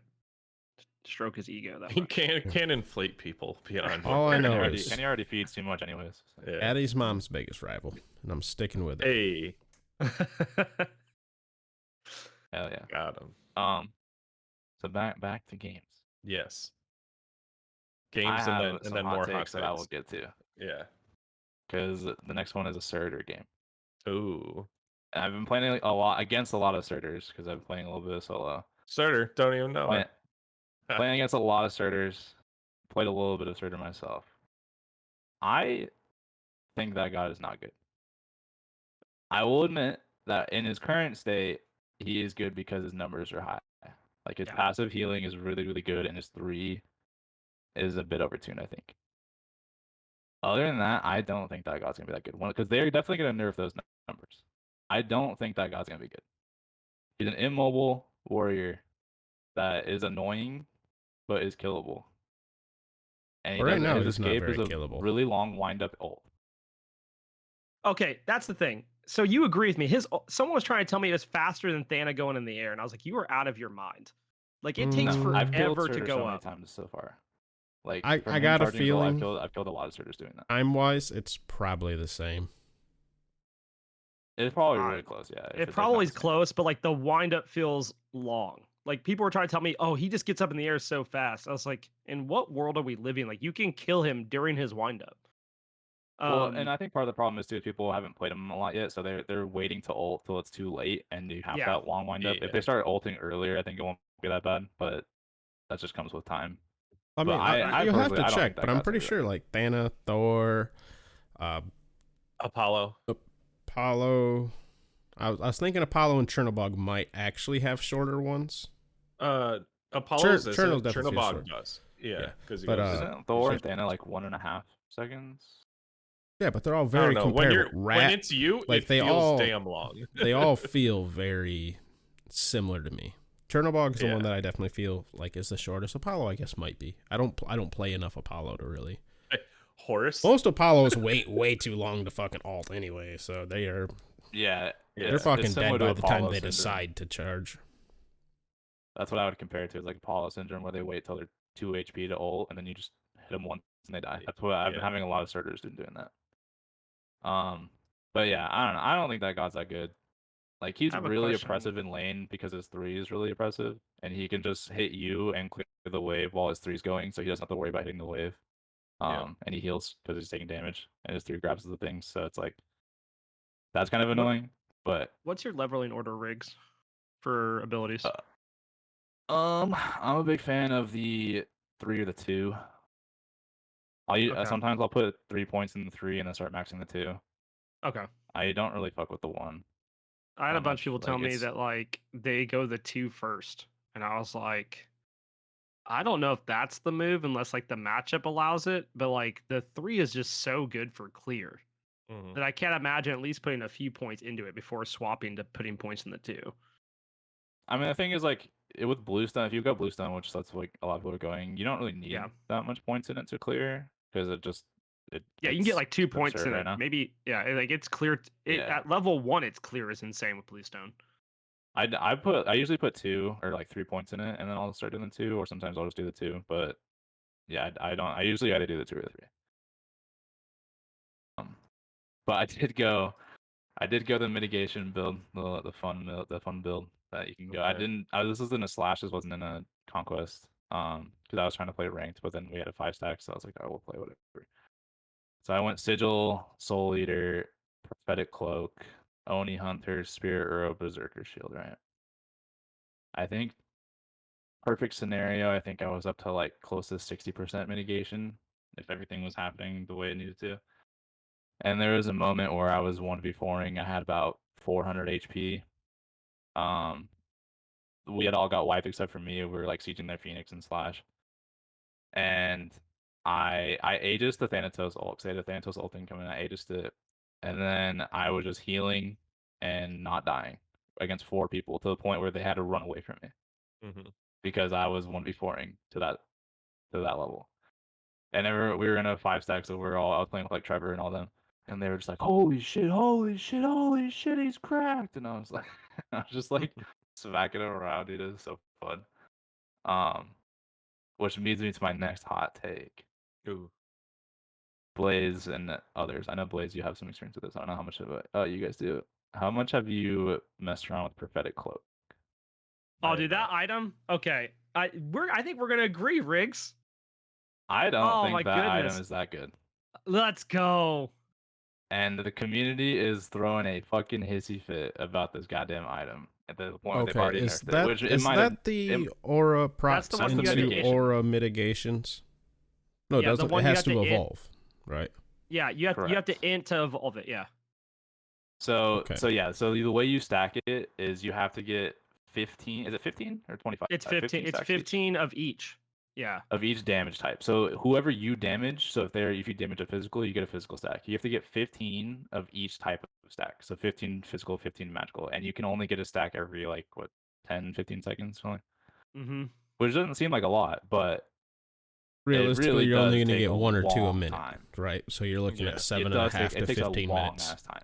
stroke his ego that He much. can't inflate people beyond. All I know is Kenny already feeds too much, anyways. So. Yeah. Addie's mom's biggest rival, and I'm sticking with it. Hey, Hell yeah. got him. So back to games. Yes. I Games have and some then hot more takes hot that I will takes. get to Yeah. because the next one is a Surtur game. Ooh. And I've been playing a lot against a lot of Surturs because I've been playing a little bit of solo. Starter, don't even know Playing, it. playing against a lot of Surturs. Played a little bit of Surtur myself. I think that god is not good. I will admit that in his current state, he is good because his numbers are high. Like his Yeah. passive healing is really, really good, and his 3 is a bit overtuned, I think. Other than that, I don't think that god's gonna be that good. Because they're definitely gonna nerf those numbers. I don't think that god's gonna be good. He's an immobile warrior that is annoying, but is killable. And Right now, his he's not escape very is a killable. really long wind-up ult. Okay, that's the thing. So you agree with me? Someone was trying to tell me it was faster than Thana going in the air, and I was like, you are out of your mind. Like it takes No, I've killed forever to Surtur go so many up. times so far. Like I from him got a charging gold, feeling I've killed a lot of Surturs doing that. time wise, it's probably the same. It's probably really close, yeah. It probably is close, but like the wind up feels long. Like people were trying to tell me, oh, he just gets up in the air so fast. I was like, in what world are we living? Like you can kill him during his wind up. Well, and I think part of the problem is too people haven't played him a lot yet, so they're waiting to ult till it's too late, and you have Yeah. that long wind up. If they start ulting earlier, I think it won't be that bad, but that just comes with time. I mean, I you have personally- to I don't check, think that but I'm god's pretty gonna be sure that like Thana, Thor, Apollo. Apollo. I was thinking Apollo and Chernobog might actually have shorter ones. Apollo's is Chernobog definitely feels Chernobog short. does. Yeah, because But, good. Isn't Thor and Thana like 1.5 seconds? Yeah, but they're all I don't very know. When comparable. when it's you, like, it they feels all- damn long. They all feel very similar to me. Chernobog's the one Yeah. that I definitely feel like is the shortest. Apollo, I guess, might be. I don't play enough Apollo to really. Horus. Most Apollos wait way too long to fucking alt anyway, so they are Yeah, they're fucking dead by the time Apollo they syndrome. decide to charge. That's what I would compare it to, is like Apollo syndrome, where they wait till they're 2 HP to ult, and then you just hit them once and they die. That's what I've been Yeah. having a lot of starters doing that. But yeah, I don't know. I don't think that god's that good. Like he's I have a really question. oppressive in lane because his 3 is really oppressive, and he can just hit you and clear the wave while his 3 is going, so he doesn't have to worry about hitting the wave. Yeah. And he heals because he's taking damage, and his 3 grabs the things. So it's like that's kind of annoying. But What's your leveling order, Riggs, for abilities? I'm a big fan of the 3 or the 2. Okay. Sometimes I'll put 3 points in the 3 and then start maxing the 2. Okay. I don't really fuck with the 1. I had that a bunch much. of people tell Like, me it's- that like they go the 2 first, and I was like, I don't know if that's the move unless like the matchup allows it, but like the 3 is just so good for clear Mhm. that I can't imagine at least putting a few points into it before swapping to putting points in the 2. I mean, the thing is, like, with Bluestone, if you go Bluestone, which that's like a lot of people are going, you don't really need that much points in it to clear because it Yeah, you can get like 2 points in right it. now. Maybe, yeah, like it's clear. At level 1, it's clear is insane with Bluestone. I usually put 2 or like 3 points in it, and then I'll start doing the 2, or sometimes I'll just do the 2. But yeah, I usually got to do the 2 or the 3. But I did go the mitigation build, the fun build that you can go. Okay. This was in a slash. This wasn't in a conquest. Because I was trying to play ranked, but then we had a 5 stack, so I was like, I will play whatever. So I went Sigil, Soul Eater, Prophetic Cloak, Oni Hunter, Spirit Arrow, Berserker Shield. Right. I think perfect scenario. I think I was up to like close to 60% mitigation if everything was happening the way it needed to. And there was a moment where I was 1v4ing. I had about 400 HP. We had all got wiped except for me. We were like sieging their Phoenix and Slash. And I Aegis the Thanatos ult. Because I had a Thanatos ult thing coming. I Aegis it. And then I was just healing and not dying against 4 people to the point where they had to run away from me. Because I was 1v4ing to that level. And we were in a 5 stack, so I was playing with like Trevor and all them. And they were just like, holy shit, he's cracked. And I was like, I was just like smacking him around, dude. It was so fun. Which leads me to my next hot take. Ooh. Blaise and others. I know Blaise, you have some experience with this. I don't know how much of it you guys do. How much have you messed around with Prophetic Cloak? Oh, dude, that item? Okay. I think we're gonna agree, Riggs. I don't think that item is that good. Let's go. And the community is throwing a fucking hissy fit about this goddamn item at the point where they've already nerfed it. Which is that the aura procs into aura mitigations? No, yeah, it has to evolve, right? Yeah, you have to int to evolve it. Yeah. So the way you stack it is you have to get 15. Is it 15 or 25? It's 15. It's 15 of each. Yeah. Of each damage type. So whoever you damage, so if you damage a physical, you get a physical stack. You have to get 15 of each type of stack. So 15 physical, 15 magical, and you can only get a stack every 10, 15 seconds, something. Which doesn't seem like a lot, but realistically, you're only going to get 1 or 2 a minute, right? So you're looking at 7.5 to 15 minutes. Time.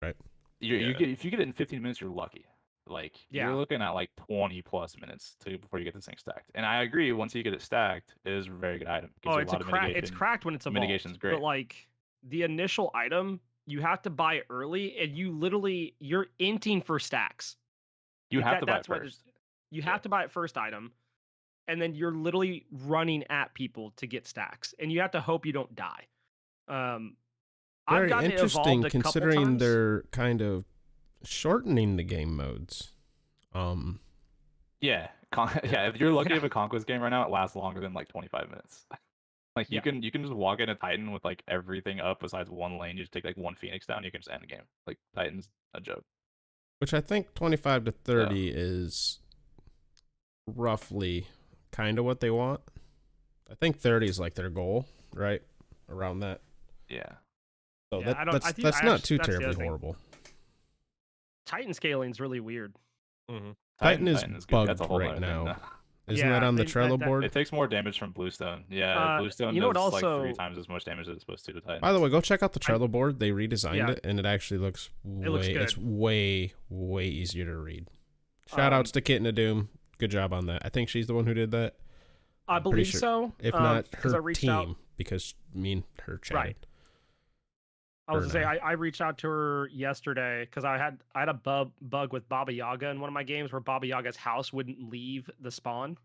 Right. If you get it in 15 minutes, you're lucky. You're looking at 20 plus minutes before you get this thing stacked. And I agree, once you get it stacked, it is a very good item. It's cracked when it's evolved. Mitigation's great. But the initial item, you have to buy it early, and you're inting for stacks. You have to buy it first. You have to buy it first item, and then you're literally running at people to get stacks, and you have to hope you don't die. Very interesting, considering they're kind of shortening the game modes. Yeah. If you're lucky, if a conquest game right now, it lasts longer than 25 minutes. You can just walk in a Titan with everything up besides one lane. You just take 1 Phoenix down, you can just end the game. Titan's a joke. Which I think 25 to 30 is roughly kind of what they want. I think 30 is their goal, right? Around that. Yeah. So that's not too terribly horrible. Titan scaling is really weird. Titan is bugged right now. Isn't that on the Trello board? It takes more damage from Bluestone. Yeah, Bluestone does 3 times as much damage as it's supposed to Titan. By the way, go check out the Trello board. They redesigned it, and it actually looks it's way easier to read. Shout outs to Kitten of Doom. Good job on that. I think she's the one who did that. I believe so. If not her team, because me and her chatted. Right. I was gonna say I reached out to her yesterday because I had a bug with Baba Yaga in one of my games where Baba Yaga's house wouldn't leave the spawn.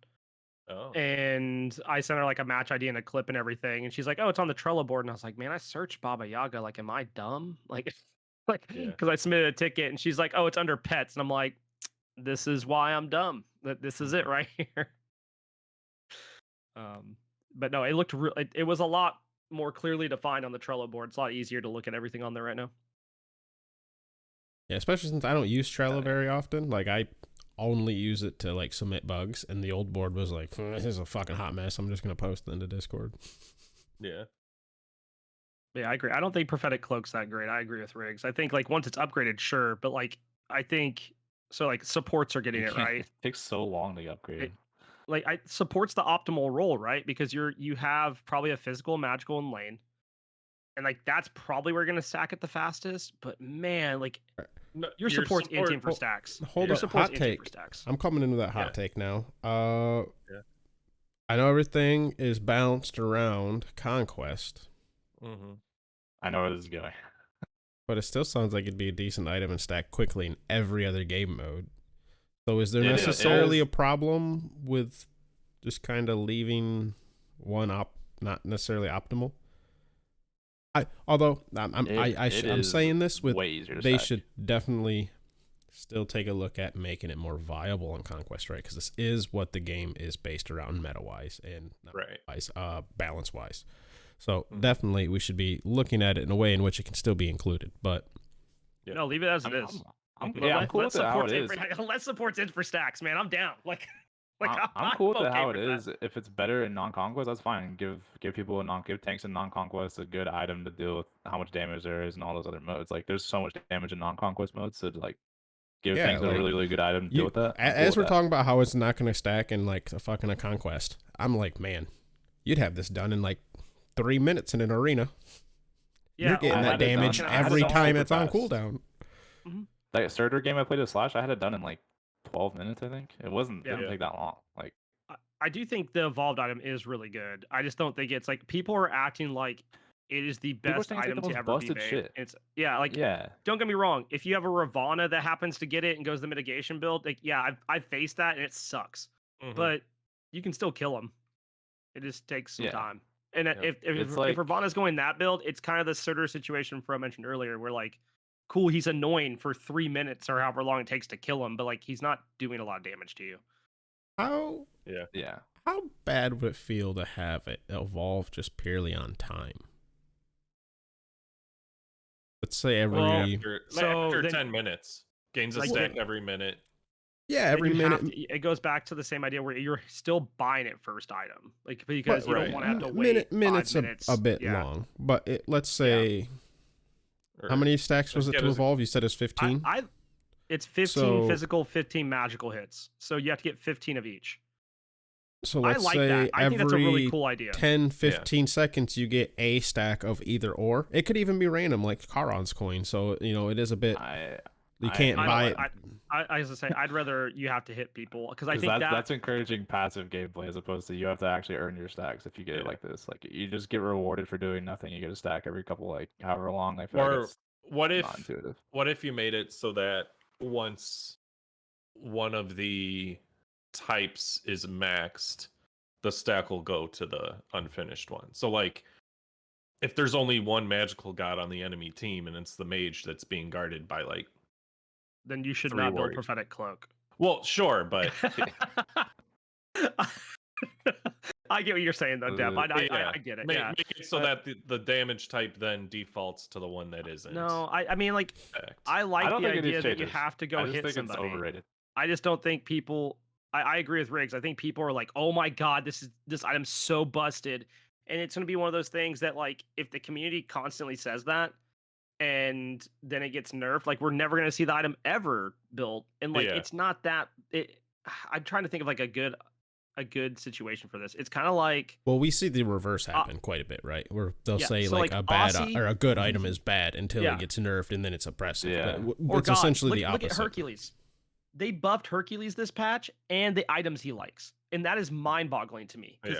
Oh. And I sent her a match ID and a clip and everything, and she's like, "Oh, it's on the Trello board." And I was like, "Man, I searched Baba Yaga. Am I dumb? Because I submitted a ticket, and she's like, "Oh, it's under pets," and I'm like, "This is why I'm dumb. This is it right here." But no, it looked real. It was a lot more clearly defined on the Trello board. It's a lot easier to look at everything on there right now. Yeah, especially since I don't use Trello very often. I only use it to submit bugs, and the old board was this is a fucking hot mess. I'm just gonna post it into Discord. Yeah. Yeah, I agree. I don't think Prophetic Cloak's that great. I agree with Riggs. I think once it's upgraded, sure, but I think So like supports are getting You it can't- right. It takes so long to upgrade. Like I supports the optimal role, right? Because you have probably a physical, magical, and lane, and like that's probably where you're gonna stack it the fastest. But man, like No, your support's in team for Hold- stacks. hold Your up, support's hot in team take. for stacks. I'm coming into that hot Yeah. take now. Yeah. I know everything is balanced around conquest, Mm-hmm. I know where this is going. but it still sounds like it'd be a decent item and stack quickly in every other game mode. So is there It is- necessarily it a is- problem with just kind of leaving one not necessarily optimal? Although I'm is saying this with way easier to they stack. should definitely still take a look at making it more viable on conquest, right? Because this is what the game is based around meta wise and not Right. wise, balance wise. So Mhm. definitely we should be looking at it in a way in which it can still be included. But Yeah. No, leave it as it I'm, is. I'm, Let- yeah, I'm let- cool let with it how it supports in is. let supports in for stacks, man. I'm down. Like I'm cool with it okay how it with that. is. If it's better in non-conquest, that's fine. Give people give tanks in non-conquest a good item to deal with how much damage there is in all those other modes. Like there's so much damage in non-conquest modes, so like give Yeah, tanks a like, really really good item to deal with that. I'm cool as with we're that. talking about how it's not going to stack in like a conquest, I'm like, man, you'd have this done in like 3 minutes in an arena. You're getting I that had it damage done- I had it every done time super it's on fast. cooldown. That starter game I played with Slash, I had it done in like 12 minutes. I think it Yeah. didn't take that long. Like I do think the evolved item is really good. I just don't think it's like people are acting like it is the People are best saying it's like item the to most ever be busted made. shit. It's like yeah, don't get me wrong. If you have a Ravana that happens to get it and goes the mitigation build, like I've faced that and it sucks. Mhm. But you can still kill him. It just takes some Yeah. time. And Yeah. if It's if like- Ravana's going that build, it's kind of the Surtur situation from I mentioned earlier, where like, cool, he's annoying for 3 minutes or however long it takes to kill him, but like he's not doing a lot of damage to you. How yeah. how bad would it feel to have it evolve just purely on time? Let's say every Well, After then- 10 minutes, gains a Like, stack then- every minute. yeah, Then every you have minute. to- it goes back to the same idea where you're still buying it first item, like because you right. don't want to have to wait minutes 5 minutes. a bit Yeah. long, but let's say Or- how many stacks was it Yeah, to it was- evolve? You said it's 15. It's 15 So- physical, 15 magical hits. So you have to get 15 of each. So I let's like say that. I think that's a really every cool idea. 10, 15 seconds you get a stack of either or. It could even be random, like Charon's coin. So it is a bit. You can't I buy it. I was to say I'd rather you have to hit people because I 'Cause think that's encouraging passive gameplay as opposed to you have to actually earn your stacks if you get it Yeah. like this. Like you just get rewarded for doing nothing. You get a stack every couple like however long. I feel like Or it's what not if intuitive. what if you made it so that once one of the types is maxed, the stack will go to the unfinished one. So like if there's only one magical god on the enemy team and it's the mage that's being guarded by like then you should 3 not build warriors. prophetic cloak. well, sure, but I get what you're saying though, Deb. I yeah, get it. make, Yeah. make it so that the damage type then defaults to the one that isn't. No, I mean like stacked. I like don't the think it idea needs that you changes. have to go I just hit think somebody. it's overrated. I just don't think people. I agree with Riggs. I think people are like, "Oh my god, this item's so busted," and it's gonna be one of those things that like if the community constantly says that, and then it gets nerfed, like we're never gonna see the item ever built, and like Yeah. it's not that. I'm trying to think of like a good situation for this. It's kind of like Well, we see the reverse happen quite a bit, right? Where they'll yeah, say so, like like, a bad Aussie- or a good item is bad until Yeah. it gets nerfed and then it's oppressive. Yeah. But or it's God, essentially look, the look opposite. at Hercules. They buffed Hercules this patch and the items he likes, and that is mind-boggling to me. 'Cause,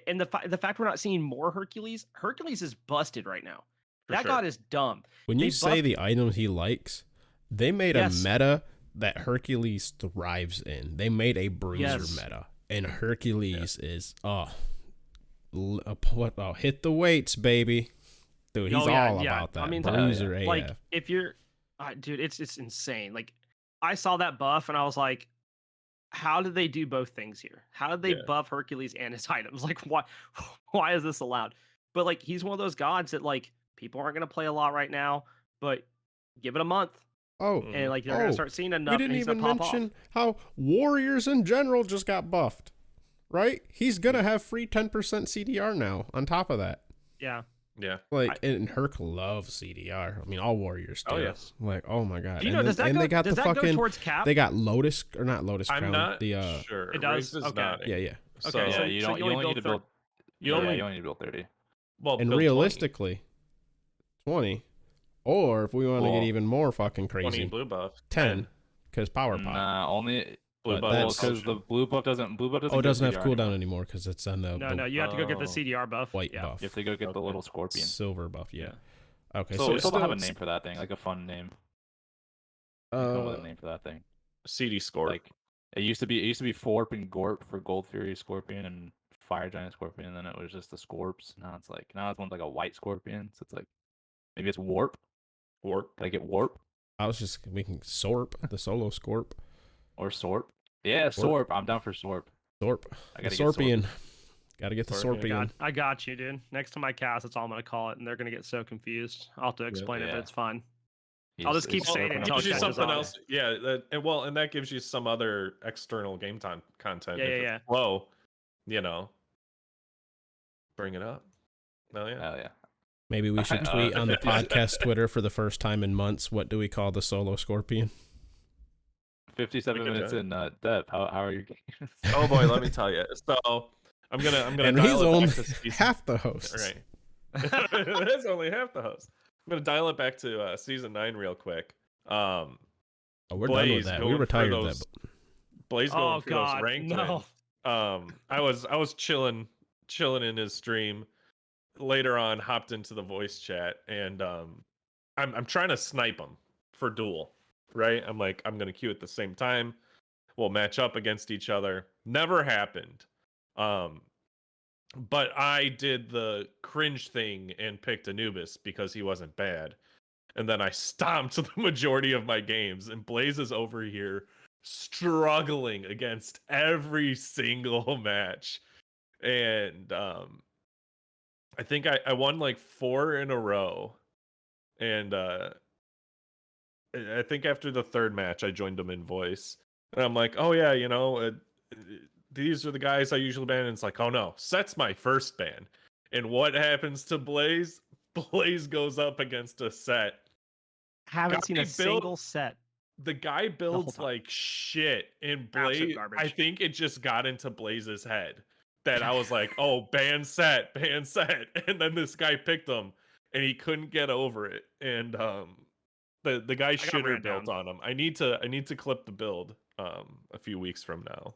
and the fact we're not seeing more Hercules is busted right now. For That sure. god is dumb. When you they say buffed- the items he likes, they made Yes. a meta that Hercules thrives in. They made a bruiser Yes. meta, and Hercules is hit the weights, baby. Dude, he's Oh, yeah, all yeah. about that I mean, bruiser AF. Like if you're, dude, it's insane. Like I saw that buff and I was like, how did they do both things here? How did they Yeah. buff Hercules and his items? Like why is this allowed? But like he's one of those gods that like people aren't gonna play a lot right now, but give it a month Oh, and like you're Oh, gonna start seeing enough. we didn't and he's even gonna pop mention off. how warriors in general just got buffed, right? He's gonna have free 10% CDR now on top of that. Yeah, Yeah. Like, and Herc loves CDR. I mean, all warriors do. Oh, yes. Like, oh my god. Do you and know, then, does that and go, they got does the that go fucking. towards cap? They got Lotus or not Lotus I'm Crown. not the sure. It does? Riggs is Okay. not. yeah. Okay, So, Yeah, you don't. You only need to build. you Yeah, only you only need to build 30. well, And build 20. realistically, 20. Or if we want to Well, get even more fucking 20 crazy, blue buff. 10. Because power pop. Nah, only Blue But buff. that's- because the blue buff doesn't. Blue buff doesn't. Oh, it give doesn't have CDR cooldown anymore. anymore because it's on the, No, you have to go get the Oh. CDR buff. white yeah. buff. You have to go get the Okay. little scorpion. Silver buff, yeah. Okay, So so we it's still don't have a still- name for that thing, like a fun name. You come up with a name for that thing. CD score. Like it used to be. It used to be Forp and Gorp for Gold Fury Scorpion and Fire Giant Scorpion, and then it was just the Scorps. Now it's one's like a white Scorpion, so it's like maybe it's Warp. Warp. Can I get Warp I was just making Sorp, the solo Scorp. or Sorp? Yeah, Sorp. I'm down for Sorp. Sorp. I The gotta get Sorp. Sorpian. Gotta get the Sorpian. Sorpian. I got you, dude. Next to my cast, that's all I'm gonna call it, and they're gonna get so confused. I'll have to explain it, Yeah. but it's fine. He's- I'll just keep he's saying it Sorping until up Gives it you the catches something on. else. Yeah, and that gives you some other external game time content. Yeah, if yeah, it's low, bring it up. Oh yeah. Hell yeah. Maybe we should tweet on the podcast Twitter for the first time in months. What do we call the solo Scorpion? 57 We could minutes do in depth. How are you? Oh boy, let me tell you. So I'm gonna And he's dial it only back to season- half the host. Right. That's only half the host. I'm gonna dial it back to season 9 real quick. Oh, we're done Blaise with that. We going for retired those- that. Blaze going Oh for those God, ranked no. wins. I was chilling in his stream. Later on, hopped into the voice chat, and I'm trying to snipe him for duel. Right? I'm like, I'm gonna queue at the same time. We'll match up against each other. Never happened. But I did the cringe thing and picked Anubis because he wasn't bad. And then I stomped the majority of my games, and Blaze is over here struggling against every single match. And I think I won like 4 in a row. And I think after the third match, I joined him in voice. And I'm like, oh yeah, these are the guys I usually ban. And it's like, oh no, Set's my first ban. And what happens to Blaze? Blaze goes up against a Set. Haven't Got seen me a built- single set. The guy builds time. like shit. And Absolute Blaze, garbage. I think it just got into Blaze's head that I was like, oh, ban Set. And then this guy picked him and he couldn't get over it. And the guy shitter ran built down. on him. I need to clip the build a few weeks from now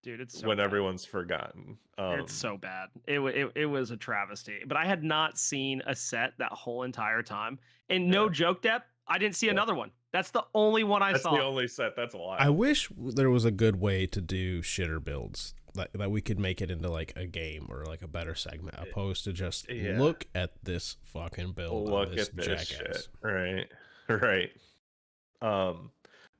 Dude, it's so when bad. everyone's forgotten. It's so bad. It was a travesty. But I had not seen a set that whole entire time. And no Yeah. joke, Depp, I didn't see Yeah. another one. That's the only one I That's saw. the only Set. That's a lot. I wish there was a good way to do shitter builds that we could make it into like a game or like a better segment, opposed to just Yeah. look at this fucking build. Look on this at this jackass. shit. Right.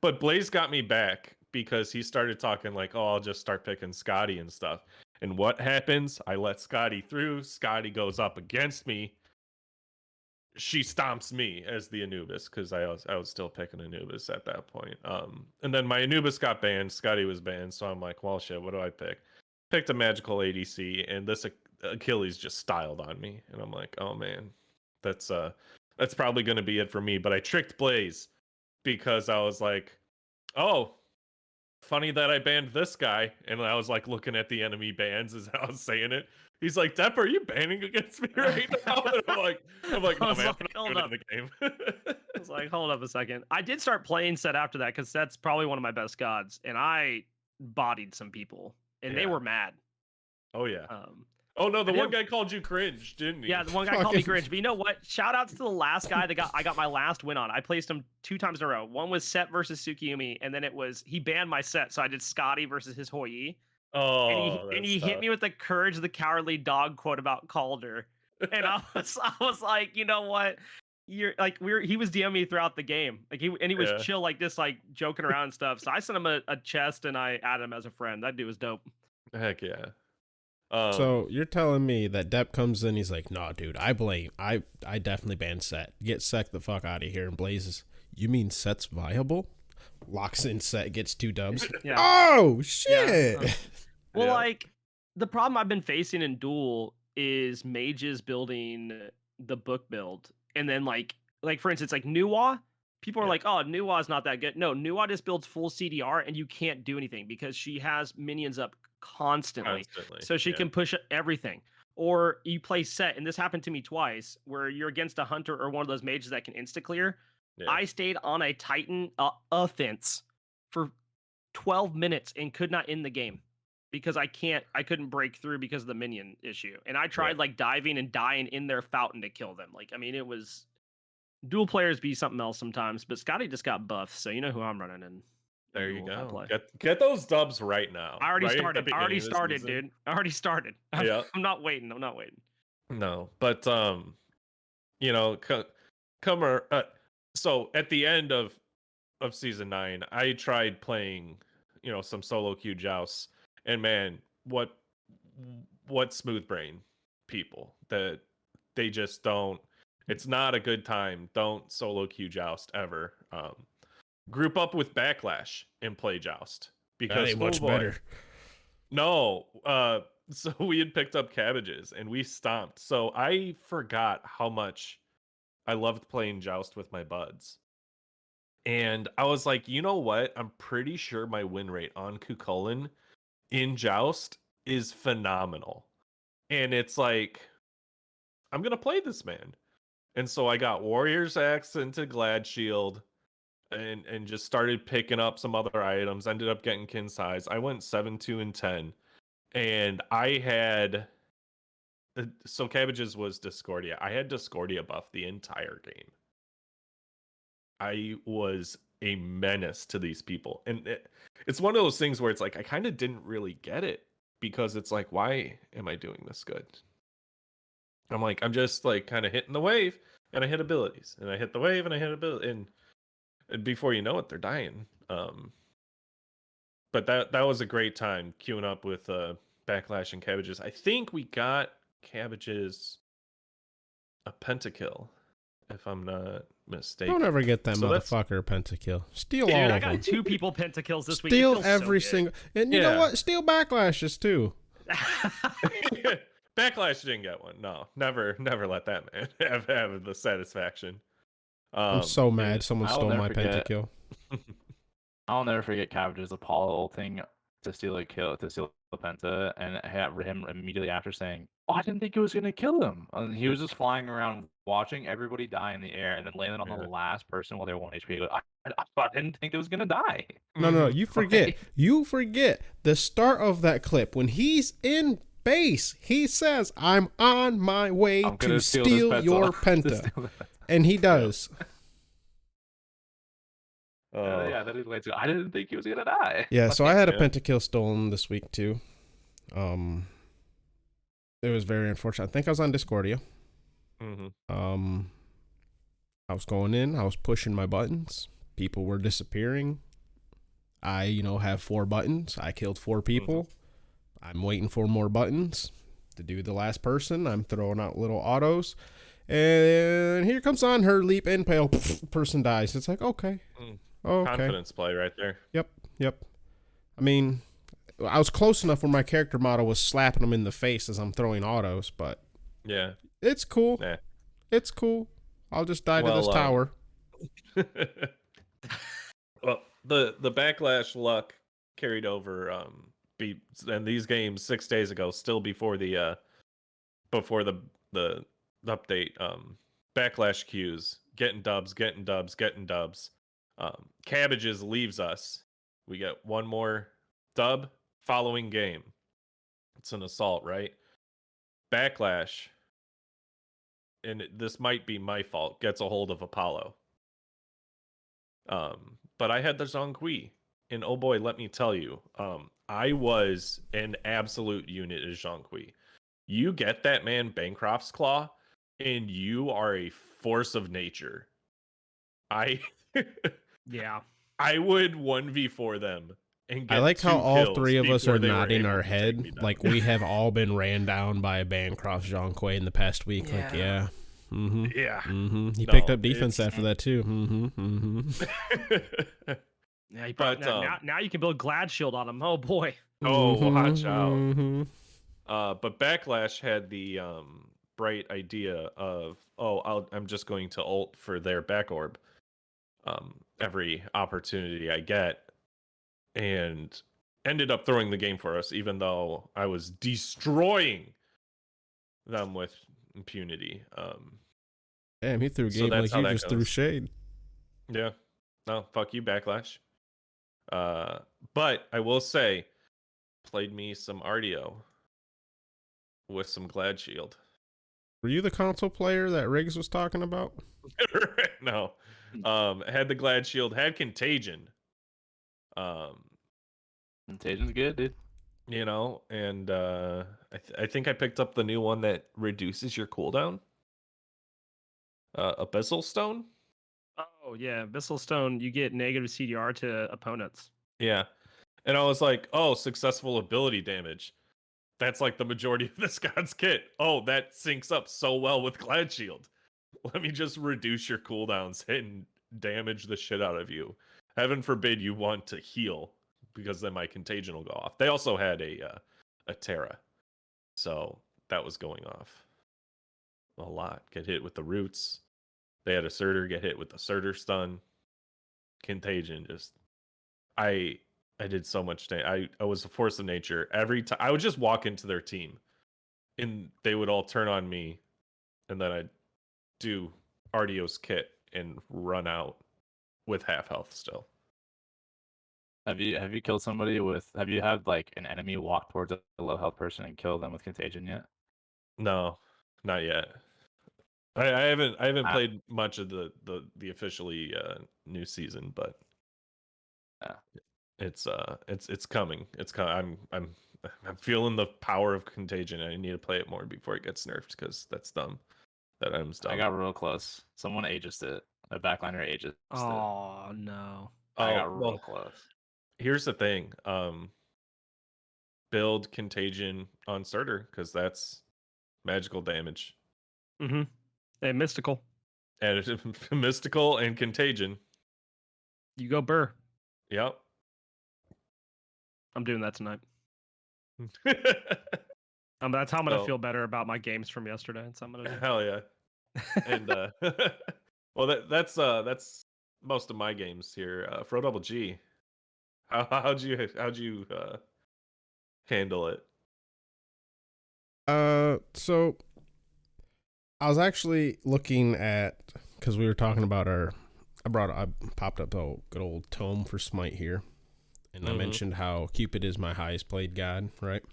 But Blaze got me back because he started talking like, oh, I'll just start picking Scotty and stuff. And what happens? I let Scotty through. Scotty goes up against me. She stomps me as the Anubis because I was still picking Anubis at that point. And then my Anubis got banned. Scotty was banned. So I'm like, well, shit, what do I pick? Picked a magical ADC, and this Achilles just styled on me. And I'm like, oh man, that's probably going to be it for me. But I tricked Blaze because I was like, oh, funny that I banned this guy. And I was like looking at the enemy bans as I was saying it. He's like, Depp, are you banning against me right now? And I'm like, I no, was man, like, I'm hold not up. doing it in the game. I was like, hold up a second. I did start playing Set after that because Set's probably one of my best gods. And I bodied some people. And they Yeah. were mad. Oh, yeah. Um, Oh, no, the I one did- guy called you cringe, didn't he? Yeah, the one guy called me Fucking- cringe. But you know what? Shout outs to the last guy that I got my last win on. I placed him 2 times in a row. One was Set versus Tsukiyumi, and then he banned my Set, so I did Scotty versus his Hoi. Oh, And he hit me with the courage of the cowardly dog quote about Calder. And I was like, you know what? You're like he was DMing me throughout the game. Like he was Yeah. chill like this, like joking around and stuff. So I sent him a chest and I added him as a friend. That dude was dope. Heck yeah. So you're telling me that Depp comes in, he's like, nah, dude, I definitely ban Set. Get Sec the fuck out of here. And Blazes, you mean Set's viable? Locks in Set, gets 2 dubs. Yeah. Oh, shit. Yeah. Well, Yeah. like the problem I've been facing in Duel is mages building the book build, and then like for instance, like Nuwa, people are Yeah. like, oh, Nuwa is not that good. No, Nuwa just builds full CDR, and you can't do anything because she has minions up constantly, so she can push everything. Or you play set, and this happened to me twice, where you're against a hunter or one of those mages that can insta clear. Yeah. I stayed on a Titan offense for 12 minutes and could not end the game because I couldn't break through because of the minion issue. And I tried like diving and dying in their fountain to kill them. Like, I mean, it was dual players be something else sometimes, but Scotty just got buffed, so you know who I'm running in. There you duel if I go. play. Get those dubs right now. I already right started. Dude. I already started. Yeah. I'm not waiting. No, but you know, so at the end of season 9, I tried playing, you know, some solo queue jousts, and man, what smooth brain people that they just don't. It's not a good time. Don't solo queue joust ever. Group up with Backlash and play joust because That ain't much oh boy. better. No, so we had picked up cabbages and we stomped. So I forgot how much I loved playing joust with my buds. And I was like, you know what? I'm pretty sure my win rate on Cucullin in joust is phenomenal. And it's like, I'm gonna play this man. And so I got Warrior's Axe into Glad Shield and just started picking up some other items. Ended up getting kin size. I went 7, 2, and 10. And I had so cabbages was Discordia. I had Discordia buff the entire game. I was a menace to these people. And it's one of those things where it's like I kind of didn't really get it because it's like, why am I doing this good? I'm like, I'm just like kind of hitting the wave and I hit abilities. And I hit the wave and I hit ability. And before you know it, they're dying. But that was a great time queuing up with Backlash and cabbages. I think we got cabbages a pentakill, if I'm not mistaken. Don't ever get that So motherfucker a pentakill. Steal Dude, all I of got them. 2 people pentakills this week. Steal every single. And you know what? Steal backlashes too. Backlash didn't get one. No, never let that man have the satisfaction. I'm so mad dude, someone I'll stole never my forget- pentakill. I'll never forget Cabbage's Apollo ulting to steal a penta, and have him immediately after saying, "Oh, I didn't think it was gonna kill him." And he was just flying around watching everybody die in the air, and then landing on the last person while they were 1 HP. He goes, I didn't think it was gonna die. No, you forget. You forget the start of that clip when he's in base. He says, "I'm on my way to steal your penta," and he does. Yeah, that is way too. I didn't think he was gonna die. Yeah, so I had a pentakill stolen this week too. It was very unfortunate. I think I was on Discordia. Mm-hmm. I was going in. I was pushing my buttons. People were disappearing. I, have 4 buttons. I killed 4 people. I'm waiting for more buttons to do the last person. I'm throwing out little autos. And here comes on her leap impale. Person dies. It's like, okay. Okay. Confidence play right there. Yep. I mean, I was close enough where my character model was slapping them in the face as I'm throwing autos, but yeah, it's cool. Yeah. It's cool. I'll just die to this tower. Well, the backlash luck carried over and these games 6 days ago, still before the update. Backlash queues, getting dubs. Cabbages leaves us. We get one more dub following game. It's an assault, right? Backlash, and this might be my fault, gets a hold of Apollo. But I had the Zhonghui, and oh boy, let me tell you, I was an absolute unit as Zhonghui. You get that man Bancroft's Claw, and you are a force of nature. Yeah. I would 1v4 them and get I like how 2 all kills 3 of us before are they were nodding able our to take me head down. like we have all been ran down by a Bancroft Jonquay in the past week. Yeah. Like, yeah. Mm-hmm. Yeah. Mm-hmm. He No, picked up defense it's- after that too. Mm-hmm. Mm-hmm. Yeah, you But, now you can build Glad Shield on him. Oh boy. Oh, watch out. Mm-hmm. But Backlash had the bright idea of, I'm just going to ult for their back orb every opportunity I get, and ended up throwing the game for us, even though I was destroying them with impunity. Damn, he threw So game that's like how you that just threw goes. shade. Yeah. No, fuck you, Backlash. But I will say, played me some RDO with some Glad Shield. Were you the console player that Riggs was talking about? No. Had the Glad Shield, had Contagion. Contagions good, dude. You know, and I think I picked up the new one that reduces your cooldown. Abyssal Stone? Oh yeah, Abyssal Stone. You get negative CDR to opponents. Yeah. And I was like, oh, successful ability damage. That's like the majority of this god's kit. Oh, that syncs up so well with Glad Shield. Let me just reduce your cooldowns and damage the shit out of you. Heaven forbid you want to heal, because then my contagion will go off. They also had a Terra, so that was going off a lot. Get hit with the roots. They had a Surtur, get hit with the Surtur stun. Contagion, just I did so much damage. I was a force of nature. Every time I would just walk into their team, and they would all turn on me, and then I'd do RDO's kit and run out with half health still. Have you killed somebody with? Have you had like an enemy walk towards a low health person and kill them with contagion yet? No, not yet. I haven't I- played much of the officially new season, but Yeah. it's coming. It's coming. I'm feeling the power of contagion. I need to play it more before it gets nerfed, because that's dumb. That item's dumb. I got real close. Someone aegis it. A backliner aegis it. Oh no. I Oh, got real well, close. here's the thing. Build contagion on Surtur, because that's magical damage. Mm-hmm. And mystical. And mystical and contagion. You go Burr. Yep. I'm doing that tonight. That's how I'm gonna So- feel better about my games from yesterday. That's how I'm gonna do. Hell yeah. And well, that's most of my games here. Fro Double G, how'd you handle it? So I was actually looking at, because we were talking about I popped up a good old tome for Smite here, and I Mhm. mentioned how Cupid is my highest played god, right?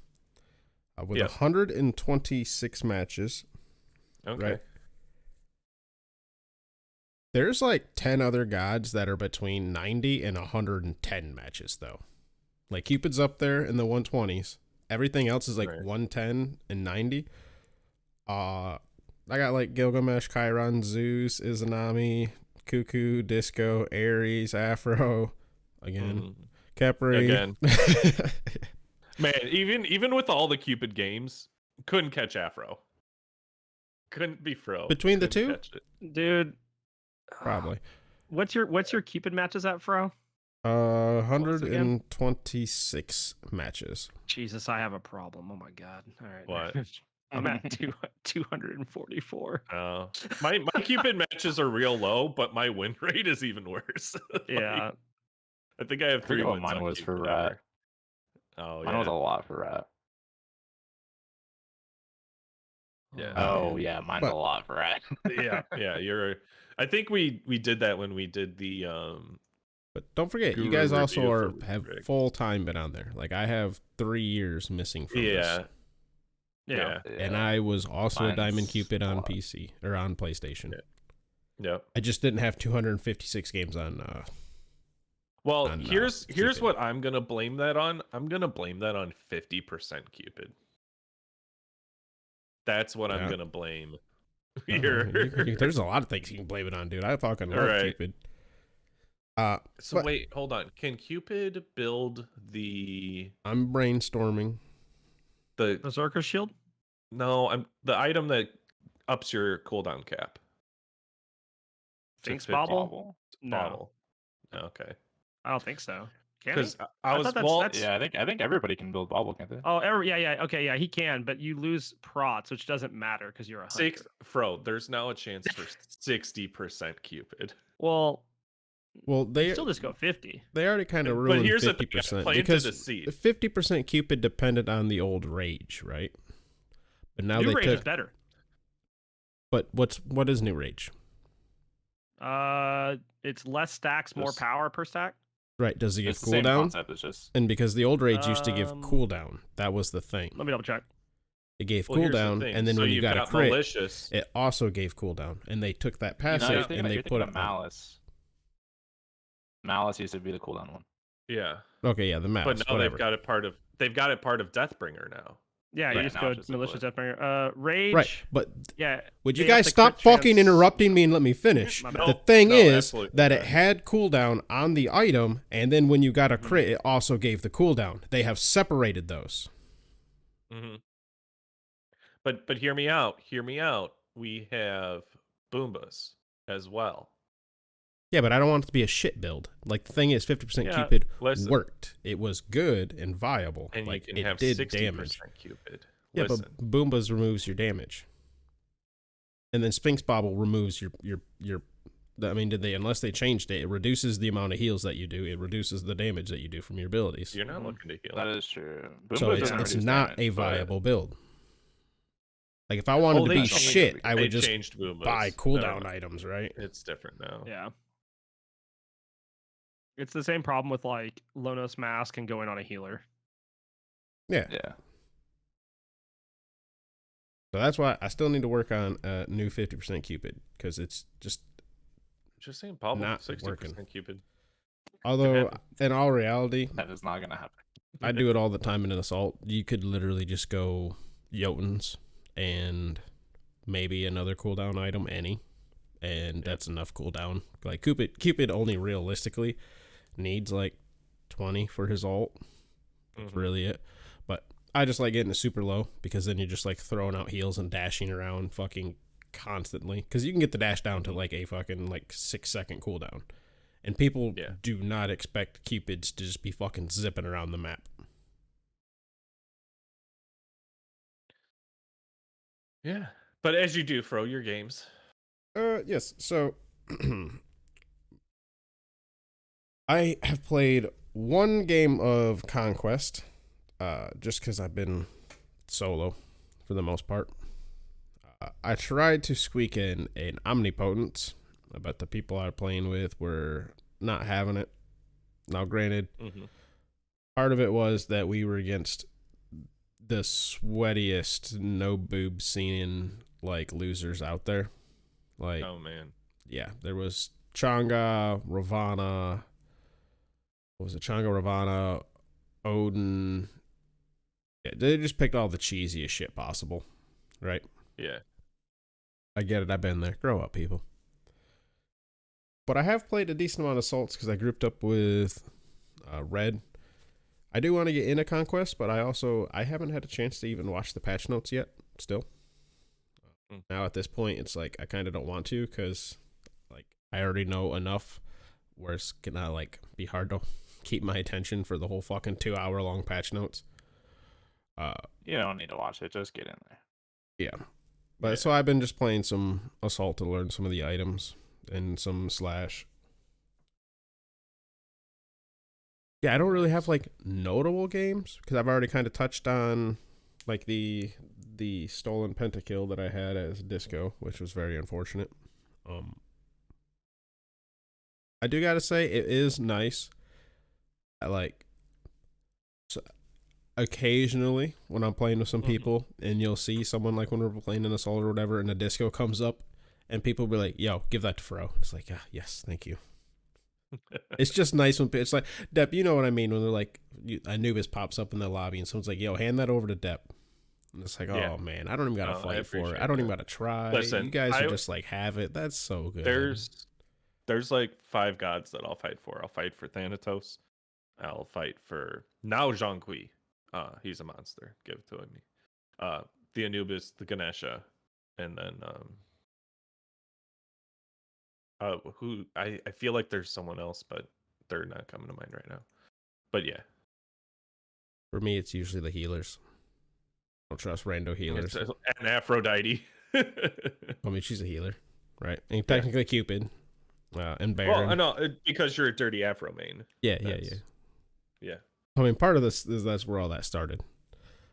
With Yep. 126 matches, Okay. right? There's like 10 other gods that are between 90 and 110 matches, though. Like Cupid's up there in the 120s. Everything else is like Right. 110 and 90. I got like Gilgamesh, Chiron, Zeus, Izanami, Cuckoo, Disco, Ares, Afro, again, Capri. Again. Man, even with all the Cupid games, couldn't catch Afro. Couldn't be Fro. Between the Couldn't two? catch it. Dude. Probably. What's your Cupid matches at, Fro? 126 matches. Jesus, I have a problem. Oh my god. All right. What? I'm at 244. My Cupid matches are real low, but my win rate is even worse. Like, Yeah. I think I have I 3 forget what wins mine on was for Cupid Rat. ever. Oh Mine was a yeah. lot for Rat. Yeah. Oh yeah, mine's But- a lot for Rat. Yeah, I think we did that when we did the But don't forget, you Guru guys also review for have Rig. full time been on there. Like I have 3 years missing from this. Yeah. And I was also a Diamond Mine's Cupid a on lot. PC or on PlayStation. Yeah. Yep. I just didn't have 256 games on. Well, on, here's Cupid. what I'm gonna blame that on. I'm gonna blame that on 50% Cupid. That's what I'm Yeah. gonna blame Uh, here. there's a lot of things you can blame it on, dude. I fucking love Right. Cupid. So but- wait, hold on. Can Cupid build the I'm brainstorming. Berserker Shield? no? I'm the item that ups your cooldown cap. to Sphinx 50 Bobble? No, Bobble. Okay. I don't think so. Can he? Because I I was thought that's- Yeah, I think everybody can build bobble, can't they? Oh, yeah. Okay, yeah, he can, but you lose prots, which doesn't matter because you're a hunter. There's now a chance for 60% Cupid. Well, Well, you they still just go 50. they already kind of But ruined here's the thing, 50% planted because a seed. 50% Cupid depended on the old rage, right? But now New they rage is took. better. But what is new rage? It's less stacks, more Just- power per stack. Right? Does it give It's the same cooldown? concept. It's just And because the old rage used to give Um, cooldown, that was the thing. Let me double check. It gave Well, here's the cooldown, thing. and then So when you you've got a got crit, malicious. it also gave cooldown. And they took that no, passive you're thinking and about- they you're put thinking it of on. Malice. Malice used to be the cooldown one. Yeah, Okay, yeah, the mouse. but now whatever. they've got it part of Deathbringer now. Yeah, Right, you just now go it's just a malicious blip. Deathbringer. Rage. Right, but Yeah. would you they have guys the stop crit fucking chance- interrupting me and let me finish? My The bad. No, thing no, is absolutely that it not. had cooldown on the item, and then when you got a Mhm. crit, it also gave the cooldown. They have separated those. Hmm. But hear me out. Hear me out. We have Boombas as well. Yeah, but I don't want it to be a shit build. Like, the thing is, 50% Yeah, Cupid listen. worked. It was good and viable. And like, you can it have did 60% damage. Cupid. Yeah, Listen. but Boombas removes your damage. And then Sphinx Bobble removes your I mean, unless they changed it, it reduces the amount of heals that you do. It reduces the damage that you do from your abilities. You're not Mhm. looking to heal. That is true. So Boomba it's doesn't it's reduce not damage, a but- viable build. Like, if I wanted to they be changed- shit, I they would just changed Boombas. buy Never cooldown mind. items, right? It's different now. Yeah. It's the same problem with like Lonos Mask and going on a healer. Yeah. Yeah. So that's why I still need to work on new 50% Cupid, because it's just, Just saying, Pablo, Not 60% working. Cupid. although happen. in all reality, That is not gonna happen. I do it all the time in an assault. You could literally just go Jotuns and maybe another cooldown item, any, and that's enough cooldown. Like, Cupid only realistically needs like 20 for his ult. That's Mhm. really it. But I just like getting it super low, because then you're just like throwing out heals and dashing around fucking constantly. Because you can get the dash down to like a fucking like 6-second cooldown. And people Yeah. do not expect Cupids to just be fucking zipping around the map. Yeah. But as you do, Fro, your games. Yes. So I have played one game of Conquest, just because I've been solo for the most part. I tried to squeak in an Omnipotence, but the people I was playing with were not having it. Now, granted, Mm-hmm. part of it was that we were against the sweatiest no boob seeing like losers out there. Like, Oh man. yeah, there was Changa, Ravana. What was it? Changa, Ravana, Odin. Yeah, they just picked all the cheesiest shit possible, right? Yeah. I get it. I've been there. Grow up, people. But I have played a decent amount of Assaults because I grouped up with Red. I do want to get into Conquest, but I haven't had a chance to even watch the patch notes yet. Still. Mm. Now at this point, it's like I kind of don't want to, because like I already know enough where it's gonna like be hard to keep my attention for the whole fucking 2-hour long patch notes. You don't need to watch it. Just get in there. Yeah. But Yeah. so I've been just playing some Assault to learn some of the items and some Slash. Yeah, I don't really have like notable games because I've already kind of touched on like the stolen pentakill that I had as Disco, which was very unfortunate. I do gotta say it is nice. I like occasionally when I'm playing with some Mhm. people, and you'll see someone like when we're playing an Assault or whatever, and a Disco comes up, and people will be like, "Yo, give that to Fro." It's like, yes, thank you. It's just nice when it's like, Depp, you know what I mean, when they're like, Anubis pops up in the lobby and someone's like, "Yo, hand that over to Depp." And it's like, Yeah. oh man, I don't even gotta No, I fight for it. appreciate I don't even that. gotta try. Listen, you guys I- are just like, have it. That's so good. There's like 5 gods that I'll fight for. I'll fight for Thanatos. I'll fight for now Zhonghui. He's a monster. Give it to me. The Anubis, the Ganesha, and then who I feel like there's someone else, but they're not coming to mind right now. But yeah, For me, it's usually the healers. I don't trust rando healers. it's an Aphrodite. I mean, she's a healer, right? And Yeah. technically Cupid, and Baron. Well, I know because you're a dirty Afro main. Yeah. Yeah. I mean, part of this is that's where all that started.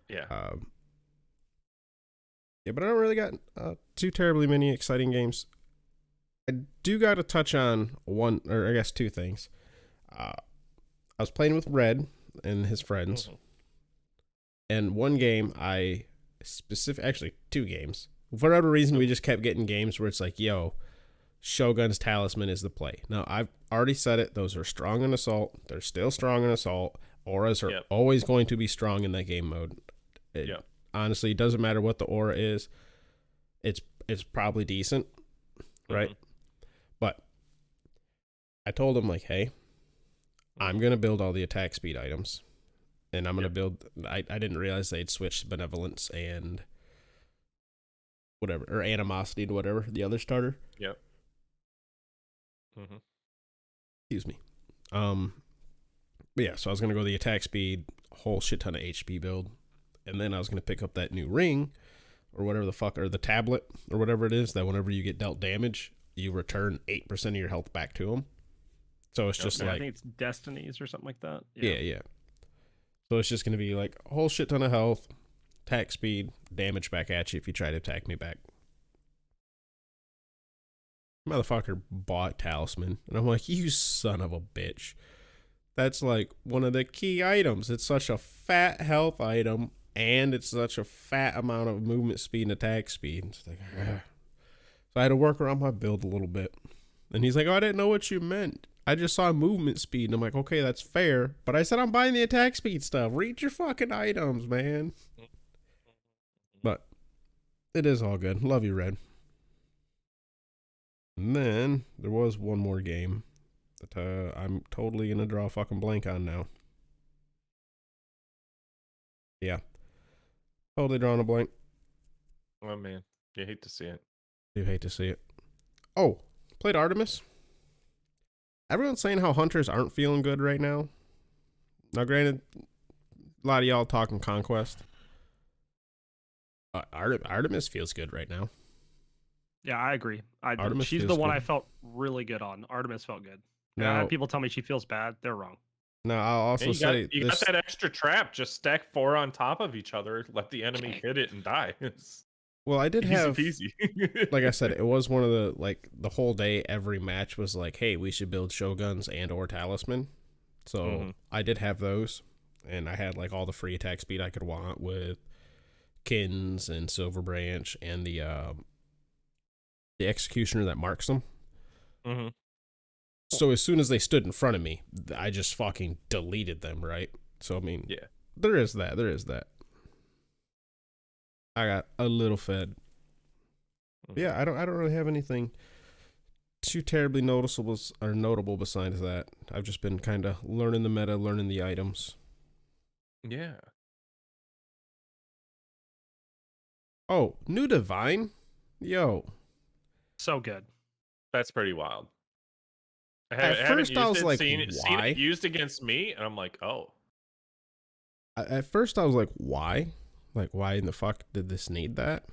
Yeah. Yeah, but I don't really got too terribly many exciting games. I do got to touch on one, or I guess two things. I was playing with Red and his friends, and one game actually two games. For whatever reason, we just kept getting games where it's like, yo, Shogun's Talisman is the play. Now, I've already said it. Those are strong in Assault. They're still strong in Assault. Auras are always going to be strong in that game mode. Honestly, it doesn't matter what the aura is. It's probably decent, right? But I told him, like, hey, I'm going to build all the attack speed items. And I'm going to build... I didn't realize they'd switched Benevolence and whatever, or Animosity to whatever, the other starter. Yep. Excuse me. But yeah, so I was going to go the attack speed, a whole shit ton of HP build. And then I was going to pick up that new ring, or whatever the fuck, or the tablet, or whatever it is, that whenever you get dealt damage, you return 8% of your health back to them. So it's just like... I think it's Destinies or something like that. Yeah. So it's just going to be like a whole shit ton of health, attack speed, damage back at you if you try to attack me back. Motherfucker bought Talisman. And I'm like, you son of a bitch. That's like one of the key items. It's such a fat health item, and it's such a fat amount of movement speed and attack speed. It's like, ugh. So I had to work around my build a little bit. And he's like, oh, I didn't know what you meant. I just saw movement speed. And I'm like, okay, that's fair. But I said I'm buying the attack speed stuff. Read your fucking items, man. But it is all good. Love you, Red. And then there was one more game that I'm totally going to draw a fucking blank on now. Yeah. Totally drawing a blank. Oh, man. You hate to see it. You hate to see it. Oh, played Artemis. Everyone's saying how hunters aren't feeling good right now. Now, granted, a lot of y'all talking Conquest. Artemis feels good right now. Yeah, I agree. Artemis she's the feels one good. I felt really good on. Artemis felt good. And I Now, had people tell me she feels bad. They're wrong. now I'll also You say got this, that extra trap. Just stack 4 on top of each other. Let the enemy hit it and die. It's well, I did have, easy peasy. like I said, it was one of the, like, the whole day, every match was like, hey, we should build Shoguns and or Talisman. So I did have those, and I had, like, all the free attack speed I could want with Kins and Silver Branch and the Executioner that marks them. So as soon as they stood in front of me, I just fucking deleted them, right? So, I mean, Yeah. there is that. I got a little fed. Yeah, I don't really have anything too terribly noticeable or notable besides that. I've just been kind of learning the meta, learning the items. Yeah. Oh, new Divine? Yo. So good. That's pretty wild. At first I was like, seen why? it used against me, and I'm like, oh. At first I was like, why? Like, why in the fuck did this need that?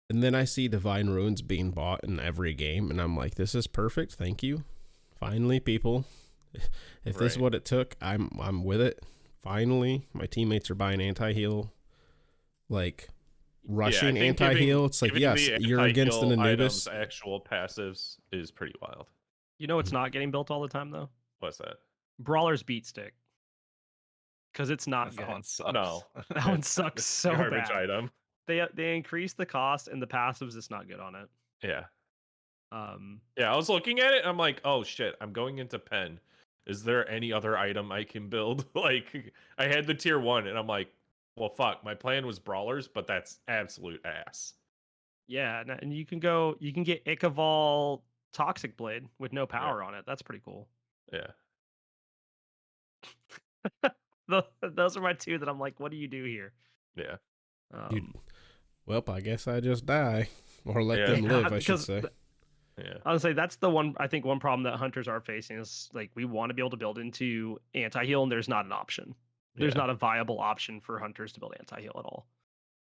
And then I see Divine Ruins being bought in every game, and I'm like, this is perfect. Thank you. Finally, people. If this is what it took, I'm with it. Finally, my teammates are buying anti-heal. Like, rushing anti-heal. It's like, yes, you're against an Anubis. Actual passives is pretty wild. You know what's not getting built all the time, though? What's that? Brawler's Beat Stick. Because it's not That good. one sucks. No. That one sucks so Garbage bad. item. They increase the cost, and the passives, it's not good on it. Yeah. Um, Yeah, I was looking at it, and I'm like, oh shit, I'm going into pen. Is there any other item I can build? Like, I had the tier 1, and I'm like, well, fuck, my plan was brawlers, but that's absolute ass. yeah, and you can get Ichabal Toxic Blade with no power on it. That's pretty cool. Yeah. Those are my two that I'm like, what do you do here? Yeah. Well, I guess I just die. Or let them live, I should say. Yeah. I would say that's the one. I think one problem that hunters are facing is like we want to be able to build into anti-heal, and there's not an option. There's Yeah. not a viable option for hunters to build anti-heal at all.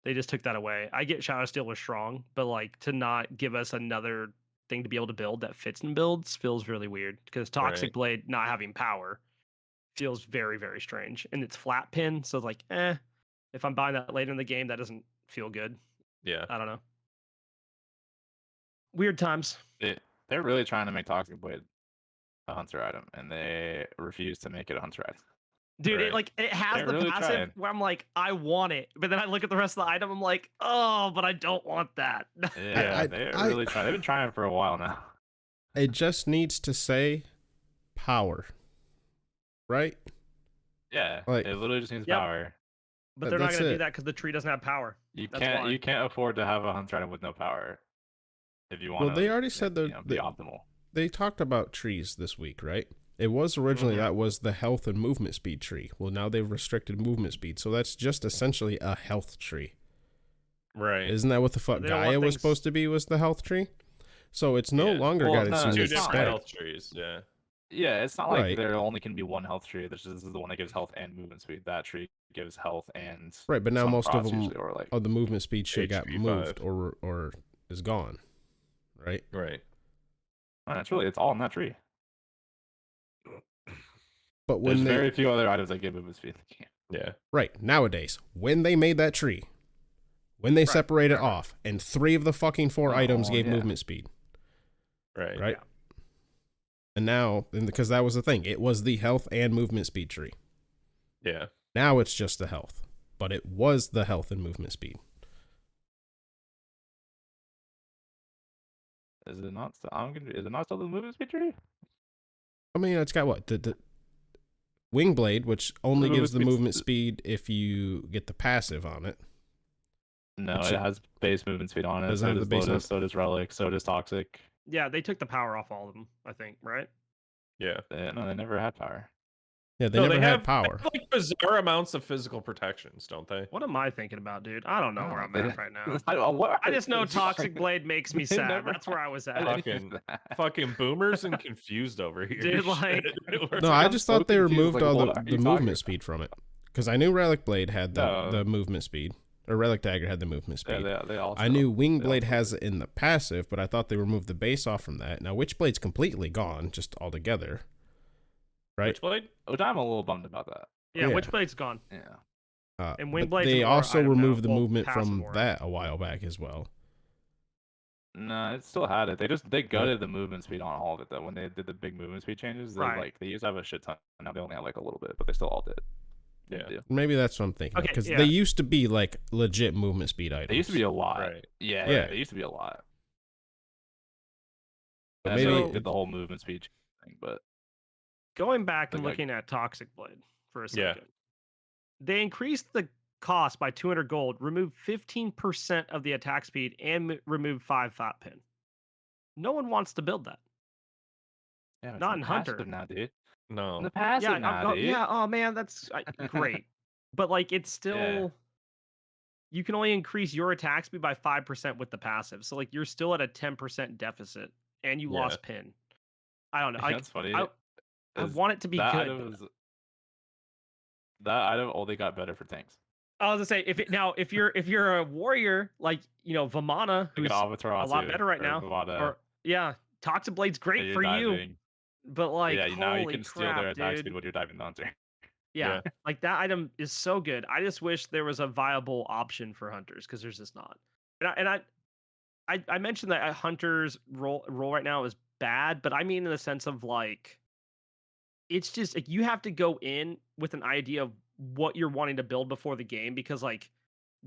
They just took that away. I get Shadow Steel was strong, but like to not give us another thing to be able to build that fits in builds feels really weird because Toxic Right. Blade not having power feels very, very strange. And it's flat pin, so it's like, if I'm buying that later in the game, that doesn't feel good. Yeah. I don't know. Weird times. They're really trying to make Toxic Blade a hunter item, and they refuse to make it a hunter item. Dude, Right. it has They're the really passive trying. where I'm like, I want it, but then I look at the rest of the item, I'm like, oh, but I don't want that. Yeah, they're really trying. They've been trying for a while now. It just needs to say power, right? Yeah, Like- it literally just needs Yep. power. But they're not That's going to do it. that because the tree doesn't have power. You That's can't why. you can't afford to have a hunter item with no power. If you want Well, they already said be that optimal. they talked about trees this week, right? It was originally Mhm. that was the health and movement speed tree. Well, now they've restricted movement speed, so that's just essentially a health tree. Right. Isn't that what the fuck They don't want Gaia was things- supposed to be? Was the health tree? So it's no Yeah. longer Well, got no, its Two it's unique not. different stat. health trees. Yeah. Yeah, it's not like Right. there only can be one health tree. This is the one that gives health and movement speed. That tree gives health and Right, but now some most of cross them, usually, or like the movement speed shit got HP5. moved or is gone, right? Right. it's all in that tree. But when There's they very few other items that give movement speed. Yeah. right nowadays, when they made that tree, when they Right, separated right. off, and 3 of the fucking 4 items Oh, gave yeah. movement speed, Right. right? Yeah. And now, and because that was the thing, it was the health and movement speed tree. Yeah. Now it's just the health, but it was the health and movement speed. Is it not? Is it not still the movement speed tree? I mean, it's got what the wing blade, which only movement gives the speed's- movement speed if you get the passive on it. No, Which it has base movement speed on it. doesn't So have the does base Lotus, so does Relic, so does Toxic. Yeah, they took the power off all of them, I think, right? Yeah. No, they never had power. Yeah, they No, never they had have power. like bizarre amounts of physical protections, don't they? What am I thinking about, dude? I don't know where I'm at right now. What? I just know Toxic Blade makes me They sad. never That's where I was had at. any Fucking- of that. Fucking boomers and confused over here. Dude, like- No, I I'm just so thought they confused, removed like, all what the are you talking movement about? speed from it. Because I knew Relic Blade had the No. movement speed, or Relic Dagger had the movement speed. Yeah, they all. I knew Wing they Blade also has it in the passive, but I thought they removed the base off from that. Now Witchblade's completely gone, just altogether. Right? Witchblade? Which I'm a little bummed about that. Yeah, Yeah. Witchblade's gone. Yeah. And But Wingblade's they an aura also item now. removed the Well, movement passive from aura. that a while back as well. No, it still had it. They gutted the movement speed on all of it though. When they did the big movement speed changes, Right. they used to have a shit ton. Now they only have like a little bit, but they still all did. They Yeah. do. Maybe that's what I'm thinking. Okay, Because yeah. they used to be like legit movement speed items. They used to be a lot. Right. Yeah, Yeah. they used to be a lot. But And then maybe they did the whole movement speed thing, but Going back and Like, looking at Toxic Blade for a Yeah. second. They increased the cost by 200 gold, removed 15% of the attack speed, and removed 5 fat pin. No one wants to build that. yeah, it's Not in in the passive Hunter. now, dude. In No. the passive Yeah, now, dude. yeah. Oh man, that's great. But like, it's still Yeah. you can only increase your attack speed by 5% with the passive. So like, you're still at a 10% deficit, and you Yeah. lost pin. I don't know. You know Like, what's funny? I is want it to be that good. item was that item only got better for tanks. I was gonna say if you're a warrior like Vamana, Like who's an Avatar a lot too, better right or now, Bovada, or yeah, Toxic Blade's and great you're for you, diving. but like Yeah, now you holy can steal crap, their attack dude. speed when you're diving the hunter. Yeah, Yeah. like that item is so good. I just wish there was a viable option for hunters because there's just not. I mentioned that hunters role right now is bad, but I mean in the sense of like it's just like you have to go in with an idea of what you're wanting to build before the game because like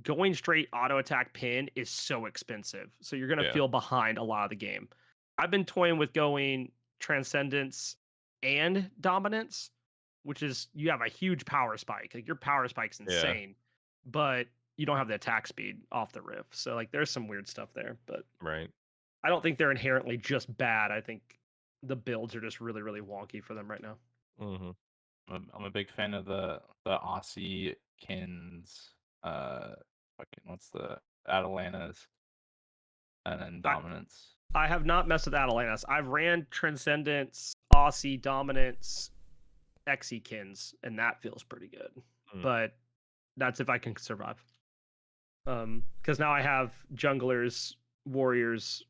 going straight auto attack pin is so expensive. So you're going to Yeah. feel behind a lot of the game. I've been toying with going transcendence and dominance, which is you have a huge power spike. Like your power spike's Yeah. insane, but you don't have the attack speed off the riff. So like there's some weird stuff there, but Right. I don't think they're inherently just bad. I think the builds are just really, really wonky for them right now. Mm-hmm. I'm a big fan of the Aussie Kins, fucking what's the Atalantas, and then Dominance. I have not messed with Atalantis. I've ran Transcendence, Aussie, Dominance, Exekins, and that feels pretty good. But that's if I can survive. Because now I have junglers, warriors,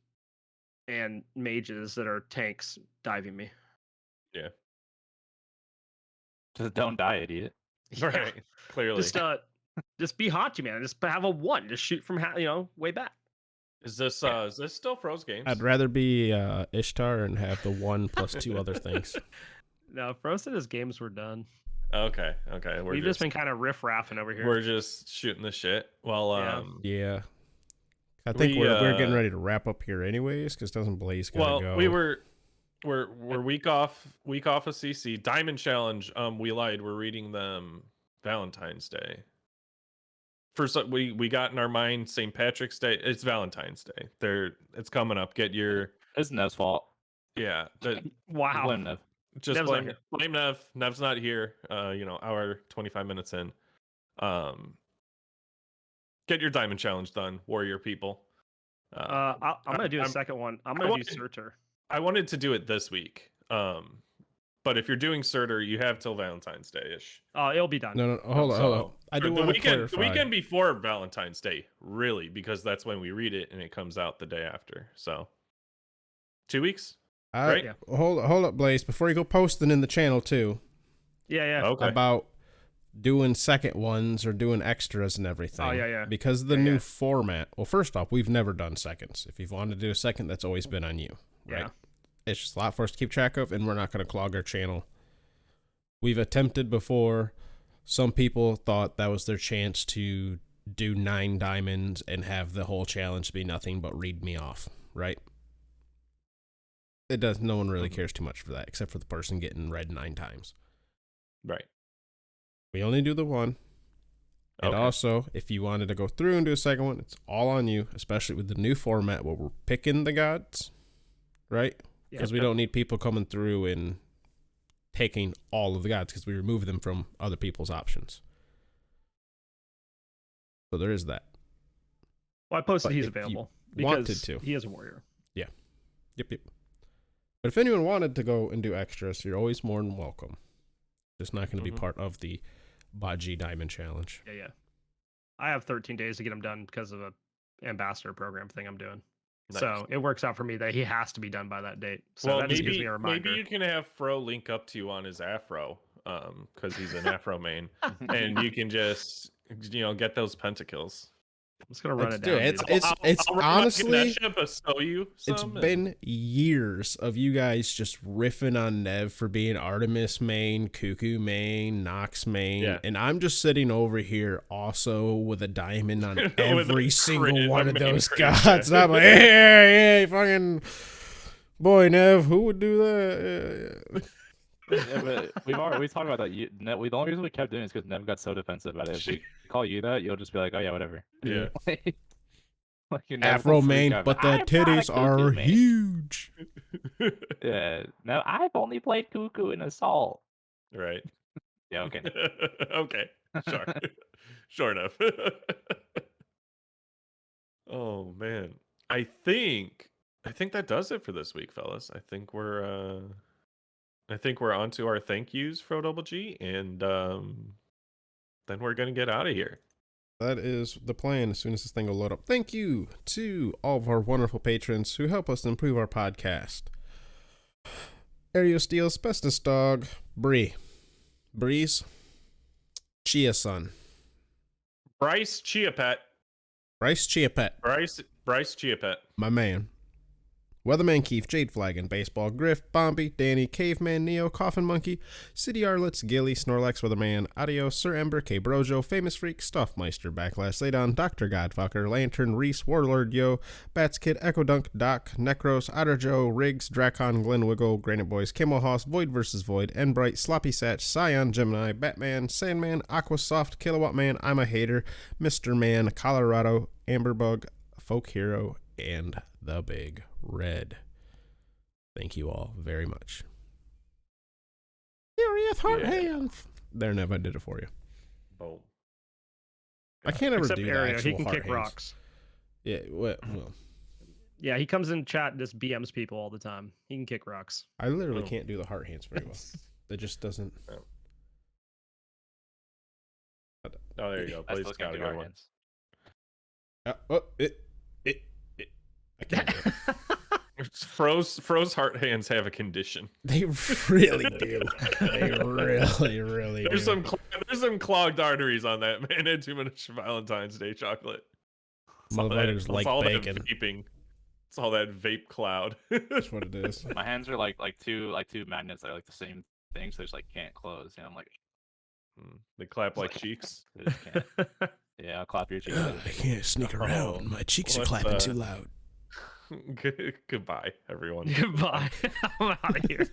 and mages that are tanks diving me. Yeah. Just don't die, idiot. Right. Clearly. Just be Hachi, man. Just have a 1. Just shoot from way back. Is this still Froze Games? I'd rather be Ishtar and have the 1 plus 2 other things. No, Froze said his games were done. Okay. We've just been kind of riff-raffing over here. We're just shooting the shit. Well, yeah. I think we're getting ready to wrap up here anyways, because doesn't Blaise gotta go? We're week off of CC. Diamond Challenge, we lied. We're reading them Valentine's Day. First, we got in our mind St. Patrick's Day. It's Valentine's Day. It's coming up. Get your. It's Nev's fault. Yeah. Wow. Blame Nev. Just Nev's blame Nev. Nev's not here. Hour 25 minutes in. Get your Diamond Challenge done, warrior people. I'm gonna do a second one. I'm gonna do Surtur. I wanted to do it this week. But if you're doing Surtur, you have till Valentine's Day-ish. Oh, it'll be done. No, hold on. I do want to clarify. The weekend before Valentine's Day, really, because that's when we read it and it comes out the day after. So, 2 weeks? Right? Yeah. Hold up, Blaise. Before you go posting in the channel, too. Yeah. Okay. About doing second ones or doing extras and everything. Oh, yeah. Because of the new format. Well, first off, we've never done seconds. If you've wanted to do a second, that's always been on you. Right? Yeah. It's just a lot for us to keep track of, and we're not going to clog our channel. We've attempted before. Some people thought that was their chance to do 9 diamonds and have the whole challenge be nothing but read me off, right? It does. No one really cares too much for that, except for the person getting read 9 times. Right. We only do the 1. And also, if you wanted to go through and do a second one, it's all on you, especially with the new format where we're picking the gods, right? Because we don't need people coming through and taking all of the gods, because we remove them from other people's options. So there is that. Well, I posted he's available because he is a warrior. Yeah. Yep. But if anyone wanted to go and do extras, you're always more than welcome. Just not going to be part of the Baji Diamond Challenge. Yeah. I have 13 days to get them done because of a ambassador program thing I'm doing. Nice. So it works out for me that he has to be done by that date. So that just gives me a reminder. Maybe you can have Fro link up to you on his afro, because he's an afro main, and you can just get those pentakills. I'm just gonna run it down. It's honestly, it's been years of you guys just riffing on Nev for being Artemis main, Cuckoo main, Nox main, and I'm just sitting over here also with a diamond on every single one of those gods. And I'm like, hey, fucking boy, Nev, who would do that? Yeah, but we talked about that. The only reason we kept doing it is because Nev got so defensive about it. If we call you that, you'll just be like, oh yeah, whatever. Yeah. Afro main, but the titties are huge. Yeah. No, I've only played Cuckoo in Assault. Right. Yeah. Okay. Okay. Sure. Sure enough. Oh man, I think that does it for this week, fellas. I think we're on to our thank yous, Fro Double G, and then we're gonna get out of here. That is the plan as soon as this thing will load up. Thank you to all of our wonderful patrons who help us improve our podcast. Aereo Steel, Asbestos Dog, Breeze, Chia Sun, Bryce Chiapet, Bryce Chiapet, my man. Weatherman Keith, Jade Flagon, Baseball, Griff, Bombi, Danny, Caveman, Neo, Coffin Monkey, City Arlets, Gilly, Snorlax, Weatherman, Adios, Sir Ember, K. Brojo, Famous Freak, Stuffmeister, Backlash, Laydon, Dr. Godfucker, Lantern, Reese, Warlord, Yo, Bats Kid, Echo Dunk, Doc, Necros, Otter Joe, Riggs, Dracon, Glen Wiggle, Granite Boys, Kimmel Hoss, Void vs. Void, Enbright, Sloppy Satch, Scion, Gemini, Batman, Sandman, Aquasoft, Kilowatt Man, I'm a Hater, Mr. Man, Colorado, Amberbug, Folk Hero, and the Big Red. Thank you all very much. Furious Heart Hands. There, Nev, I did it for you. Boom. I can't ever Except do Aereo, the actual he can heart kick hands. rocks. Yeah, well. Yeah, he comes in chat and just BMs people all the time. He can kick rocks. I literally Oh. can't do the heart hands very well. It just doesn't. Oh, there you go. I Blaise still got can't a do good our one. hands. I can't do it. Froze heart hands have a condition. They really do. They really do. There's some clogged arteries on that man. Had too much Valentine's Day chocolate. It's all that- Motherfuckers it's like all that bacon. vaping. It's all that vape cloud. That's what it is. My hands are like two magnets that are like the same thing, so they just like can't close. And I'm like, They clap like cheeks. they just can't. Yeah, I'll clap your cheeks. I can't sneak around. My cheeks are clapping too loud. Goodbye, everyone. Goodbye. I'm out of here.